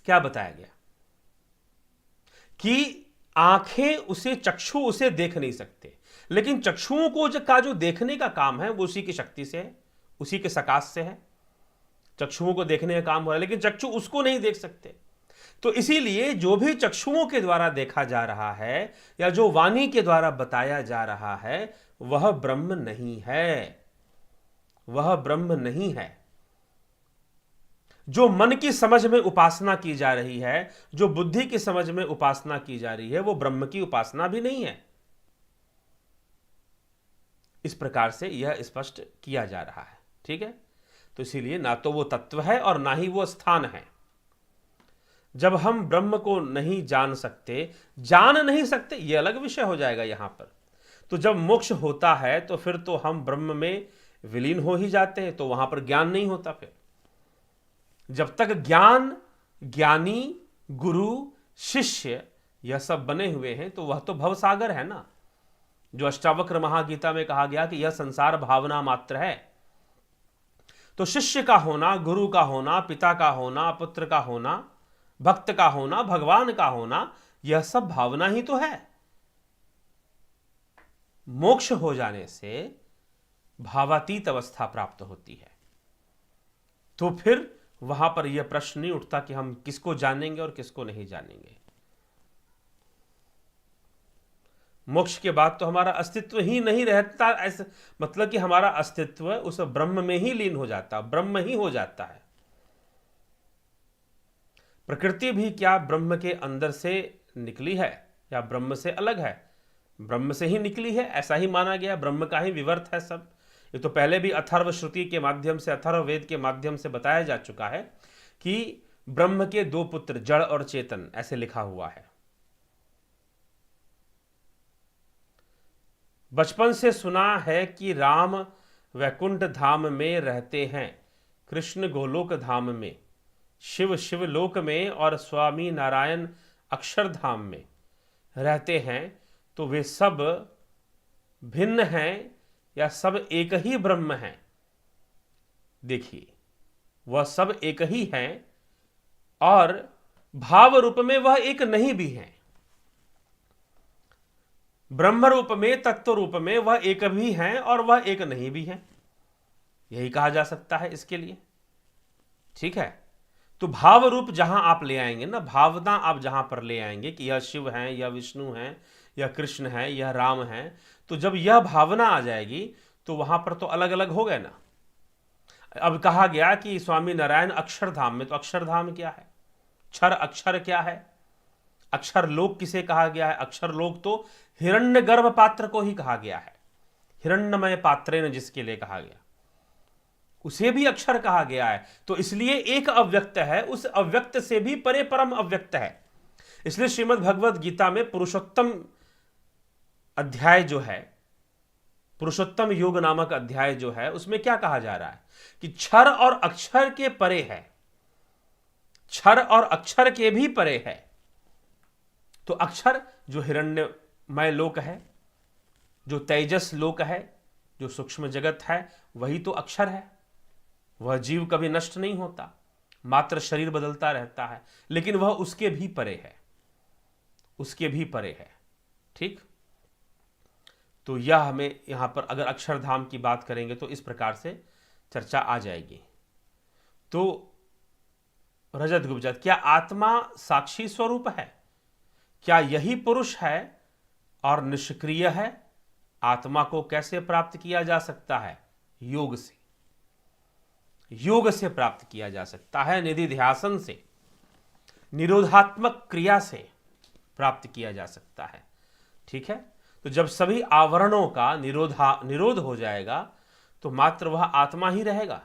क्या बताया गया कि आंखें उसे, चक्षु उसे देख नहीं सकते, लेकिन चक्षुओं को का जो देखने का काम है वो उसी की शक्ति से है, उसी के सकाश से है। चक्षुओं को देखने का काम हो रहा है, लेकिन चक्षु उसको नहीं देख सकते। तो इसीलिए जो भी चक्षुओं के द्वारा देखा जा रहा है या जो वाणी के द्वारा बताया जा रहा है, वह ब्रह्म नहीं है, वह ब्रह्म नहीं है। जो मन की समझ में उपासना की जा रही है, जो बुद्धि की समझ में उपासना की जा रही है, वो ब्रह्म की उपासना भी नहीं है। इस प्रकार से यह स्पष्ट किया जा रहा है। ठीक है। तो इसीलिए ना तो वो तत्व है और ना ही वो स्थान है। जब हम ब्रह्म को नहीं जान सकते, जान नहीं सकते, ये अलग विषय हो जाएगा यहां पर। तो जब मोक्ष होता है तो फिर तो हम ब्रह्म में विलीन हो ही जाते हैं, तो वहां पर ज्ञान नहीं होता। फिर जब तक ज्ञान, ज्ञानी, गुरु, शिष्य यह सब बने हुए हैं तो वह तो भवसागर है ना, जो अष्टावक्र महागीता में कहा गया कि यह संसार भावना मात्र है। तो शिष्य का होना, गुरु का होना, पिता का होना, पुत्र का होना, भक्त का होना, भगवान का होना, यह सब भावना ही तो है। मोक्ष हो जाने से भावातीत अवस्था प्राप्त होती है। तो फिर वहां पर यह प्रश्न नहीं उठता कि हम किसको जानेंगे और किसको नहीं जानेंगे। मोक्ष के बाद तो हमारा अस्तित्व ही नहीं रहता, ऐसा मतलब कि हमारा अस्तित्व उस ब्रह्म में ही लीन हो जाता, ब्रह्म ही हो जाता है। प्रकृति भी क्या ब्रह्म के अंदर से निकली है या ब्रह्म से अलग है? ब्रह्म से ही निकली है, ऐसा ही माना गया। ब्रह्म का ही विवर्त है सब। ये तो पहले भी अथर्व श्रुति के माध्यम से, अथर्व वेद के माध्यम से बताया जा चुका है कि ब्रह्म के दो पुत्र, जड़ और चेतन, ऐसे लिखा हुआ है। बचपन से सुना है कि राम वैकुंठ धाम में रहते हैं, कृष्ण गोलोक धाम में, शिव शिवलोक में और स्वामी नारायण अक्षरधाम में रहते हैं। तो वे सब भिन्न हैं या सब एक ही ब्रह्म हैं? देखिए, वह सब एक ही हैं और भाव रूप में वह एक नहीं भी हैं। ब्रह्म रूप में, तत्व रूप में वह एक भी हैं और वह एक नहीं भी हैं, यही कहा जा सकता है इसके लिए। ठीक है, तो भाव रूप जहां आप ले आएंगे ना, भावना आप जहां पर ले आएंगे कि यह शिव हैं, यह विष्णु हैं, यह कृष्ण है, यह राम है, तो जब यह भावना आ जाएगी तो वहां पर तो अलग अलग हो गए ना। अब कहा गया कि स्वामी नारायण अक्षरधाम में, तो अक्षरधाम क्या है? क्षर अक्षर क्या है? अक्षर लोक किसे कहा गया है? अक्षर लोक तो हिरण्य गर्भ पात्र को ही कहा गया है, हिरण्यमय पात्रेन जिसके लिए कहा गया, उसे भी अक्षर कहा गया है। तो इसलिए एक अव्यक्त है, उस अव्यक्त से भी परे परम अव्यक्त है। इसलिए श्रीमद् भगवद गीता में पुरुषोत्तम अध्याय जो है, पुरुषोत्तम योग नामक अध्याय जो है, उसमें क्या कहा जा रहा है कि क्षर और अक्षर के परे है, क्षर और अक्षर के भी परे है। तो अक्षर जो हिरण्यमय लोक है, जो तेजस लोक है, जो सूक्ष्म जगत है, वही तो अक्षर है। वह जीव कभी नष्ट नहीं होता, मात्र शरीर बदलता रहता है, लेकिन वह उसके भी परे है, उसके भी परे है। ठीक, तो यह हमें यहां पर अगर अक्षरधाम की बात करेंगे तो इस प्रकार से चर्चा आ जाएगी। तो रजत गुप्त, क्या आत्मा साक्षी स्वरूप है? क्या यही पुरुष है और निष्क्रिय है? आत्मा को कैसे प्राप्त किया जा सकता है? योग से, योग से प्राप्त किया जा सकता है, निधिध्यासन से, निरोधात्मक क्रिया से प्राप्त किया जा सकता है। ठीक है, तो जब सभी आवरणों का निरोध हो जाएगा तो मात्र वह आत्मा ही रहेगा।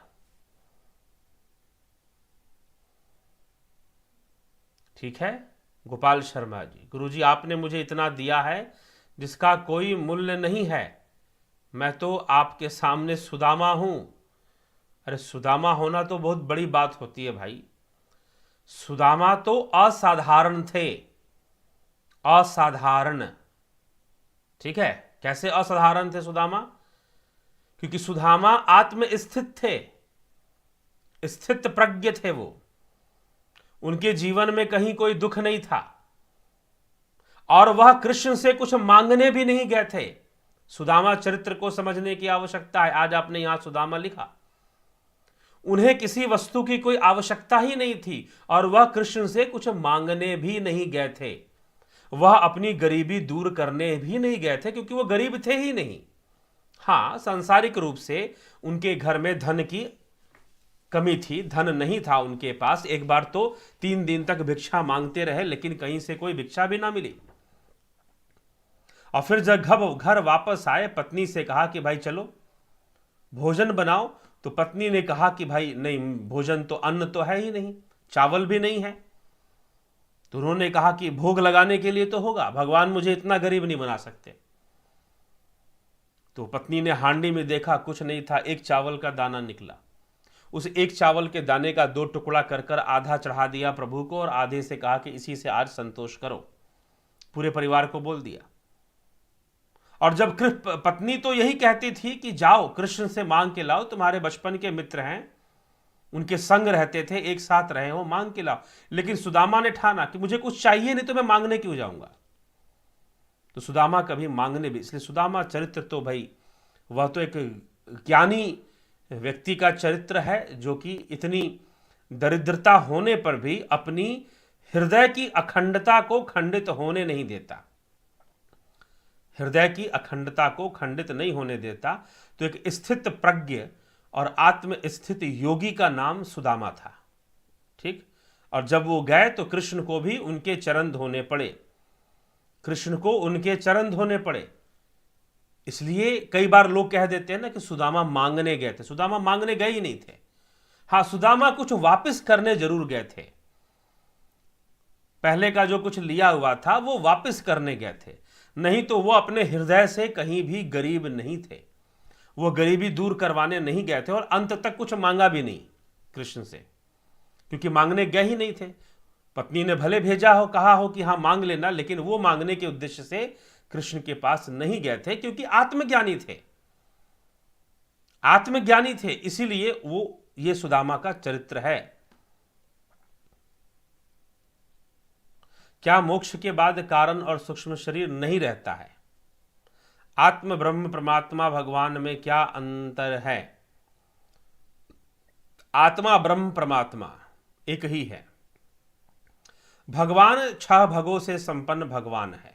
ठीक है, गोपाल शर्मा जी, गुरुजी आपने मुझे इतना दिया है जिसका कोई मूल्य नहीं है, मैं तो आपके सामने सुदामा हूं। अरे सुदामा होना तो बहुत बड़ी बात होती है भाई। सुदामा तो असाधारण थे, असाधारण। ठीक है, कैसे असाधारण थे सुदामा? क्योंकि सुदामा आत्मस्थित थे, स्थित प्रज्ञ थे। वो, उनके जीवन में कहीं कोई दुख नहीं था और वह कृष्ण से कुछ मांगने भी नहीं गए थे। सुदामा चरित्र को समझने की आवश्यकता है। आज आपने यहां सुदामा लिखा, उन्हें किसी वस्तु की कोई आवश्यकता ही नहीं थी और वह कृष्ण से कुछ मांगने भी नहीं गए थे। वह अपनी गरीबी दूर करने भी नहीं गए थे, क्योंकि वह गरीब थे ही नहीं। हां, सांसारिक रूप से उनके घर में धन की कमी थी, धन नहीं था उनके पास। एक बार तो 3 दिन तक भिक्षा मांगते रहे, लेकिन कहीं से कोई भिक्षा भी ना मिली। और फिर जब घर वापस आए, पत्नी से कहा कि भाई चलो भोजन बनाओ। तो पत्नी ने कहा कि भाई नहीं, भोजन तो, अन्न तो है ही नहीं, चावल भी नहीं है। तो उन्होंने कहा कि भोग लगाने के लिए तो होगा, भगवान मुझे इतना गरीब नहीं बना सकते। तो पत्नी ने हांडी में देखा, कुछ नहीं था, एक चावल का दाना निकला। उस एक चावल के दाने का 2 टुकड़ा कर कर आधा चढ़ा दिया प्रभु को और आधे से कहा कि इसी से आज संतोष करो। पूरे परिवार को बोल दिया। और जब पत्नी तो यही कहती थी कि जाओ कृष्ण से मांग के लाओ, तुम्हारे बचपन के मित्र हैं, उनके संग रहते थे, एक साथ रहे हो, मांग के लाओ। लेकिन सुदामा ने ठाना कि मुझे कुछ चाहिए नहीं तो मैं मांगने क्यों जाऊंगा। तो सुदामा कभी मांगने भी, इसलिए सुदामा चरित्र तो भाई वह तो एक ज्ञानी व्यक्ति का चरित्र है, जो कि इतनी दरिद्रता होने पर भी अपनी हृदय की अखंडता को खंडित होने नहीं देता, हृदय की अखंडता को खंडित नहीं होने देता। तो एक स्थित प्रज्ञ और आत्म स्थित योगी का नाम सुदामा था। ठीक। और जब वो गए तो कृष्ण को भी उनके चरण धोने पड़े, कृष्ण को उनके चरण धोने पड़े। इसलिए कई बार लोग कह देते हैं ना कि सुदामा मांगने गए थे। सुदामा मांगने गए ही नहीं थे। हाँ, सुदामा कुछ वापस करने जरूर गए थे। पहले का जो कुछ लिया हुआ था वो वापस करने गए थे, नहीं तो वो अपने हृदय से कहीं भी गरीब नहीं थे। वो गरीबी दूर करवाने नहीं गए थे और अंत तक कुछ मांगा भी नहीं कृष्ण से, क्योंकि मांगने गए ही नहीं थे। पत्नी ने भले भेजा हो, कहा हो कि हाँ मांग लेना, लेकिन वो मांगने के उद्देश्य से कृष्ण के पास नहीं गए थे, क्योंकि आत्मज्ञानी थे, आत्मज्ञानी थे। इसीलिए वो ये सुदामा का चरित्र है। क्या मोक्ष के बाद कारण और सूक्ष्म शरीर नहीं रहता है? आत्म ब्रह्म परमात्मा भगवान में क्या अंतर है? आत्मा ब्रह्म परमात्मा एक ही है। भगवान 6 भगों से संपन्न भगवान है।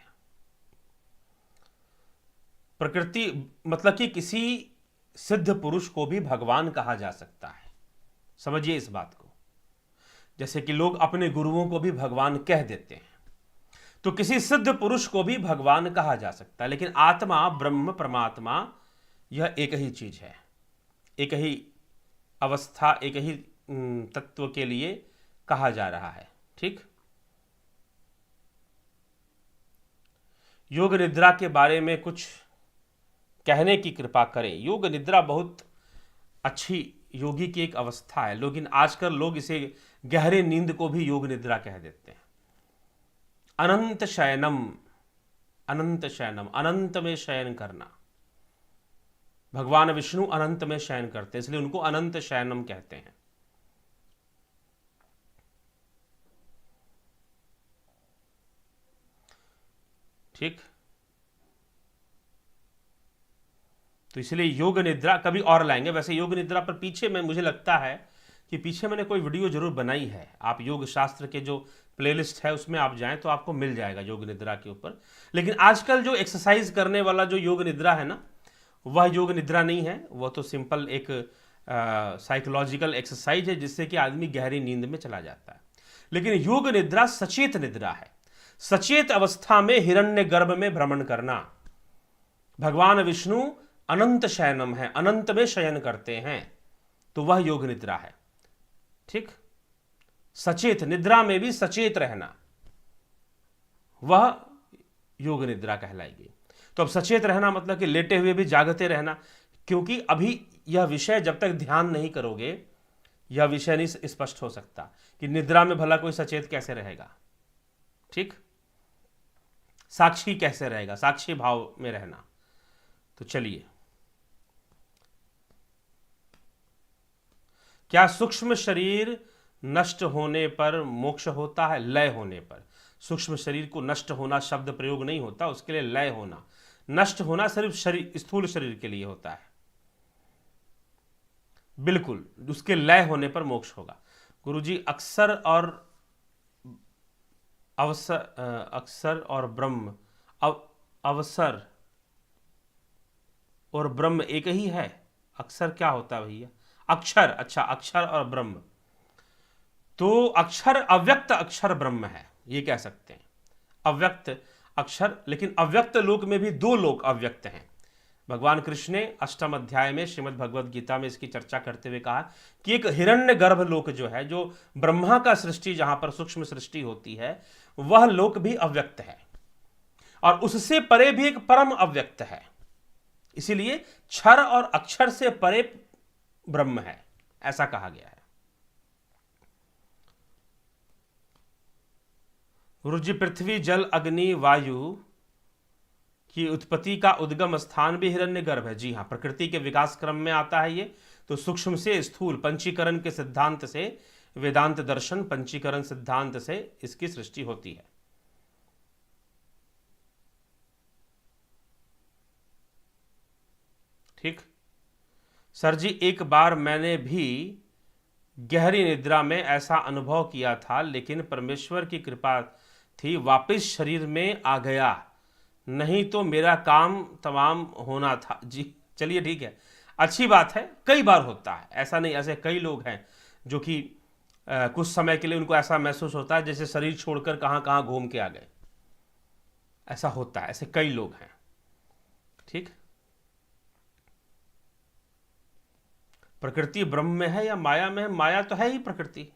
प्रकृति मतलब कि किसी सिद्ध पुरुष को भी भगवान कहा जा सकता है। समझिए इस बात को। जैसे कि लोग अपने गुरुओं को भी भगवान कह देते हैं, तो किसी सिद्ध पुरुष को भी भगवान कहा जा सकता है। लेकिन आत्मा ब्रह्म परमात्मा यह एक ही चीज है, एक ही अवस्था, एक ही तत्व के लिए कहा जा रहा है। ठीक। योग निद्रा के बारे में कुछ कहने की कृपा करें। योग निद्रा बहुत अच्छी योगी की एक अवस्था है, लेकिन आजकल लोग इसे गहरे नींद को भी योग निद्रा कह देते हैं। अनंत शयनम, अनंत शयनम, अनंत में शयन करना। भगवान विष्णु अनंत में शयन करते हैं, इसलिए उनको अनंत शयनम कहते हैं। ठीक। तो इसलिए योग निद्रा कभी और लाएंगे। वैसे योग निद्रा पर पीछे में मुझे लगता है कि पीछे मैंने कोई वीडियो जरूर बनाई है। आप योग शास्त्र के जो प्लेलिस्ट है उसमें आप जाएं तो आपको मिल जाएगा योग निद्रा के ऊपर। लेकिन आजकल जो एक्सरसाइज करने वाला जो योग निद्रा है ना, वह योग निद्रा नहीं है। वह तो सिंपल एक साइकोलॉजिकल एक्सरसाइज है जिससे कि आदमी गहरी नींद में चला जाता है। लेकिन योग निद्रा सचेत निद्रा है। सचेत अवस्था में हिरण्य गर्भ में भ्रमण करना। भगवान विष्णु अनंत शयनम है, अनंत में शयन करते हैं, तो वह योग निद्रा है। ठीक। सचेत निद्रा में भी सचेत रहना, वह योग निद्रा कहलाएगी। तो अब सचेत रहना मतलब कि लेटे हुए भी जागते रहना, क्योंकि अभी यह विषय जब तक ध्यान नहीं करोगे यह विषय नहीं स्पष्ट हो सकता कि निद्रा में भला कोई सचेत कैसे रहेगा। ठीक। साक्षी कैसे रहेगा, साक्षी भाव में रहना। तो चलिए, क्या सूक्ष्म शरीर नष्ट होने पर मोक्ष होता है? लय होने पर। सूक्ष्म शरीर को नष्ट होना शब्द प्रयोग नहीं होता, उसके लिए लय होना। नष्ट होना सिर्फ शरीर, स्थूल शरीर के लिए होता है। बिल्कुल, उसके लय होने पर मोक्ष होगा। गुरुजी, अक्सर और अवसर, अक्सर और ब्रह्म, अवसर और ब्रह्म एक ही है? अक्सर क्या होता है भैया? अक्षर। अच्छा, अक्षर और ब्रह्म। तो अक्षर अव्यक्त अक्षर ब्रह्म है, ये कह सकते हैं। अव्यक्त अक्षर, लेकिन अव्यक्त लोक में भी 2 लोक अव्यक्त हैं। भगवान कृष्ण ने अष्टम अध्याय में श्रीमद् भगवद गीता में इसकी चर्चा करते हुए कहा कि एक हिरण्य गर्भ लोक जो है, जो ब्रह्मा का सृष्टि, जहां पर सूक्ष्म सृष्टि होती है, वह लोक भी अव्यक्त है और उससे परे भी एक परम अव्यक्त है। इसीलिए क्षर और अक्षर से परे ब्रह्म है, ऐसा कहा गया है। रुज पृथ्वी जल अग्नि वायु की उत्पत्ति का उद्गम स्थान भी हिरण्यगर्भ है। जी हां, प्रकृति के विकास क्रम में आता है ये। तो सूक्ष्म से स्थूल पंचीकरण के सिद्धांत से, वेदांत दर्शन पंचीकरण सिद्धांत से इसकी सृष्टि होती है। ठीक सर जी, एक बार मैंने भी गहरी निद्रा में ऐसा अनुभव किया था, लेकिन परमेश्वर की कृपा थी, वापस शरीर में आ गया, नहीं तो मेरा काम तमाम होना था। जी चलिए ठीक है, अच्छी बात है। कई बार होता है ऐसा, नहीं, ऐसे कई लोग हैं जो कि कुछ समय के लिए उनको ऐसा महसूस होता है जैसे शरीर छोड़कर कहाँ कहाँ घूम के आ गए। ऐसा होता है, ऐसे कई लोग हैं। ठीक, प्रकृति ब्रह्म में है या माया में है? माया तो है ही प्रकृति।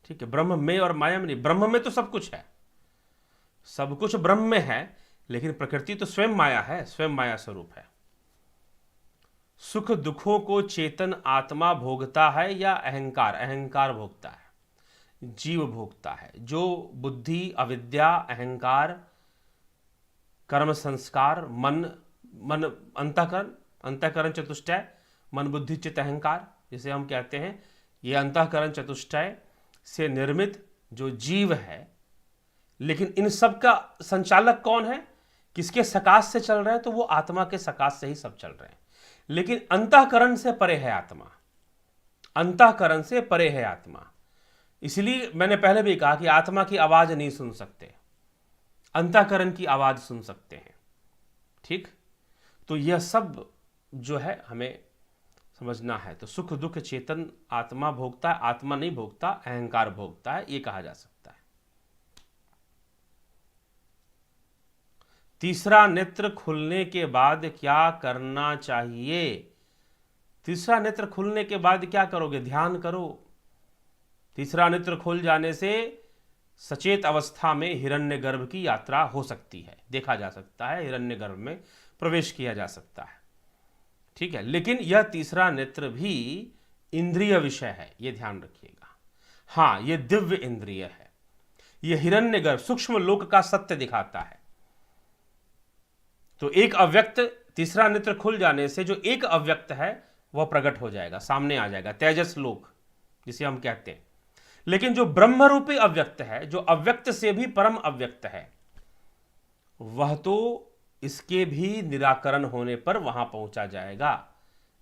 ठीक है, ब्रह्म में और माया में नहीं। ब्रह्म में तो सब कुछ है, सब कुछ ब्रह्म में है, लेकिन प्रकृति तो स्वयं माया है, स्वयं माया स्वरूप है। सुख दुखों को चेतन आत्मा भोगता है या अहंकार? अहंकार भोगता है, जीव भोगता है। जो बुद्धि, अविद्या, अहंकार, कर्म, संस्कार, मन अंतःकरण, अंतःकरण चतुष्टय, मन बुद्धि चित्त अहंकार जिसे हम कहते हैं, ये अंतःकरण चतुष्टय से निर्मित जो जीव है। लेकिन इन सब का संचालक कौन है? किसके सकाश से चल रहे हैं? तो वो आत्मा के सकाश से ही सब चल रहे हैं। लेकिन अंतःकरण से परे है आत्मा, अंतःकरण से परे है आत्मा। इसलिए मैंने पहले भी कहा कि आत्मा की आवाज नहीं सुन सकते, अंतःकरण की आवाज सुन सकते हैं। ठीक, तो यह सब जो है हमें समझना है। तो सुख दुख चेतन आत्मा भोगता है, आत्मा नहीं भोगता, अहंकार भोगता है, ये कहा जा सकता है। तीसरा नेत्र खुलने के बाद क्या करना चाहिए? तीसरा नेत्र खुलने के बाद क्या करोगे? ध्यान करो। तीसरा नेत्र खुल जाने से सचेत अवस्था में हिरण्यगर्भ की यात्रा हो सकती है, देखा जा सकता है, हिरण्यगर्भ में प्रवेश किया जा सकता है। ठीक है, लेकिन यह तीसरा नेत्र भी इंद्रिय विषय है, यह ध्यान रखिएगा। हाँ, यह दिव्य इंद्रिय है, यह हिरण्यगर्भ सूक्ष्म लोक का सत्य दिखाता है। तो एक अव्यक्त, तीसरा नेत्र खुल जाने से जो एक अव्यक्त है वह प्रकट हो जाएगा, सामने आ जाएगा, तेजस लोक जिसे हम कहते हैं। लेकिन जो ब्रह्म रूपी अव्यक्त है, जो अव्यक्त से भी परम अव्यक्त है, वह तो इसके भी निराकरण होने पर वहां पहुंचा जाएगा।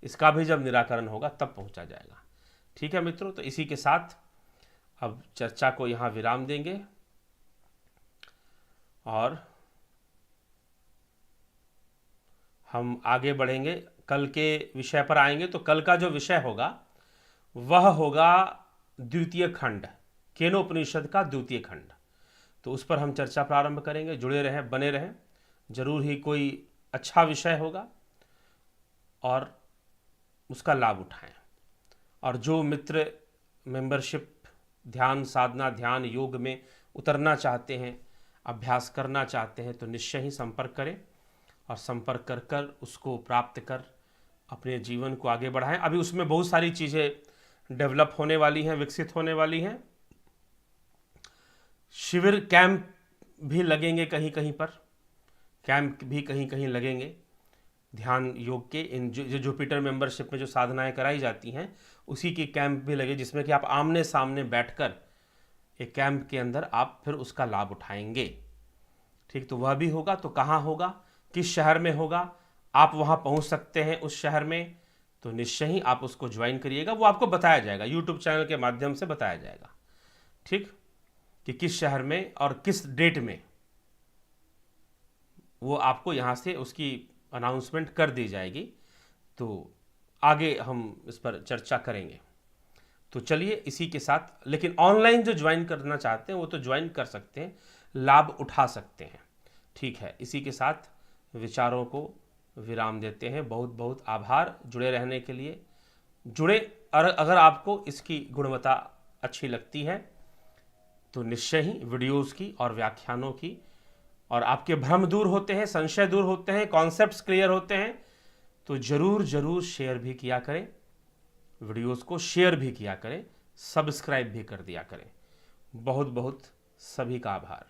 इसका भी जब निराकरण होगा तब पहुंचा जाएगा। ठीक है मित्रों, तो इसी के साथ अब चर्चा को यहां विराम देंगे और हम आगे बढ़ेंगे, कल के विषय पर आएंगे। तो कल का जो विषय होगा वह होगा द्वितीय खंड, केनोपनिषद का द्वितीय खंड। तो उस पर हम चर्चा प्रारंभ करेंगे। जुड़े रहें, बने रहें, जरूर ही कोई अच्छा विषय होगा और उसका लाभ उठाएं। और जो मित्र मेंबरशिप, ध्यान साधना, ध्यान योग में उतरना चाहते हैं, अभ्यास करना चाहते हैं, तो निश्चय ही संपर्क करें और संपर्क कर कर उसको प्राप्त कर अपने जीवन को आगे बढ़ाएं। अभी उसमें बहुत सारी चीज़ें डेवलप होने वाली हैं, विकसित होने वाली हैं। शिविर कैंप भी लगेंगे, कहीं कहीं पर कैंप भी कहीं कहीं लगेंगे ध्यान योग के। इन जो जुपिटर मेंबरशिप में जो साधनाएं कराई जाती हैं उसी की कैंप भी लगे, जिसमें कि आप आमने सामने बैठकर एक कैंप के अंदर आप फिर उसका लाभ उठाएंगे। ठीक, तो वह भी होगा। तो कहाँ होगा, किस शहर में होगा, आप वहाँ पहुँच सकते हैं उस शहर में, तो निश्चय ही आप उसको ज्वाइन करिएगा। वो आपको बताया जाएगा, यूट्यूब चैनल के माध्यम से बताया जाएगा। ठीक, कि किस शहर में और किस डेट में, वो आपको यहाँ से उसकी अनाउंसमेंट कर दी जाएगी। तो आगे हम इस पर चर्चा करेंगे। तो चलिए इसी के साथ, लेकिन ऑनलाइन जो ज्वाइन करना चाहते हैं वो तो ज्वाइन कर सकते हैं, लाभ उठा सकते हैं। ठीक है, इसी के साथ विचारों को विराम देते हैं। बहुत बहुत आभार जुड़े रहने के लिए। जुड़े, और अगर आपको इसकी गुणवत्ता अच्छी लगती है तो निश्चय ही वीडियोस की और व्याख्यानों की, और आपके भ्रम दूर होते हैं, संशय दूर होते हैं, कॉन्सेप्ट्स क्लियर होते हैं, तो जरूर जरूर शेयर भी किया करें, वीडियोस को शेयर भी किया करें, सब्सक्राइब भी कर दिया करें। बहुत बहुत सभी का आभार।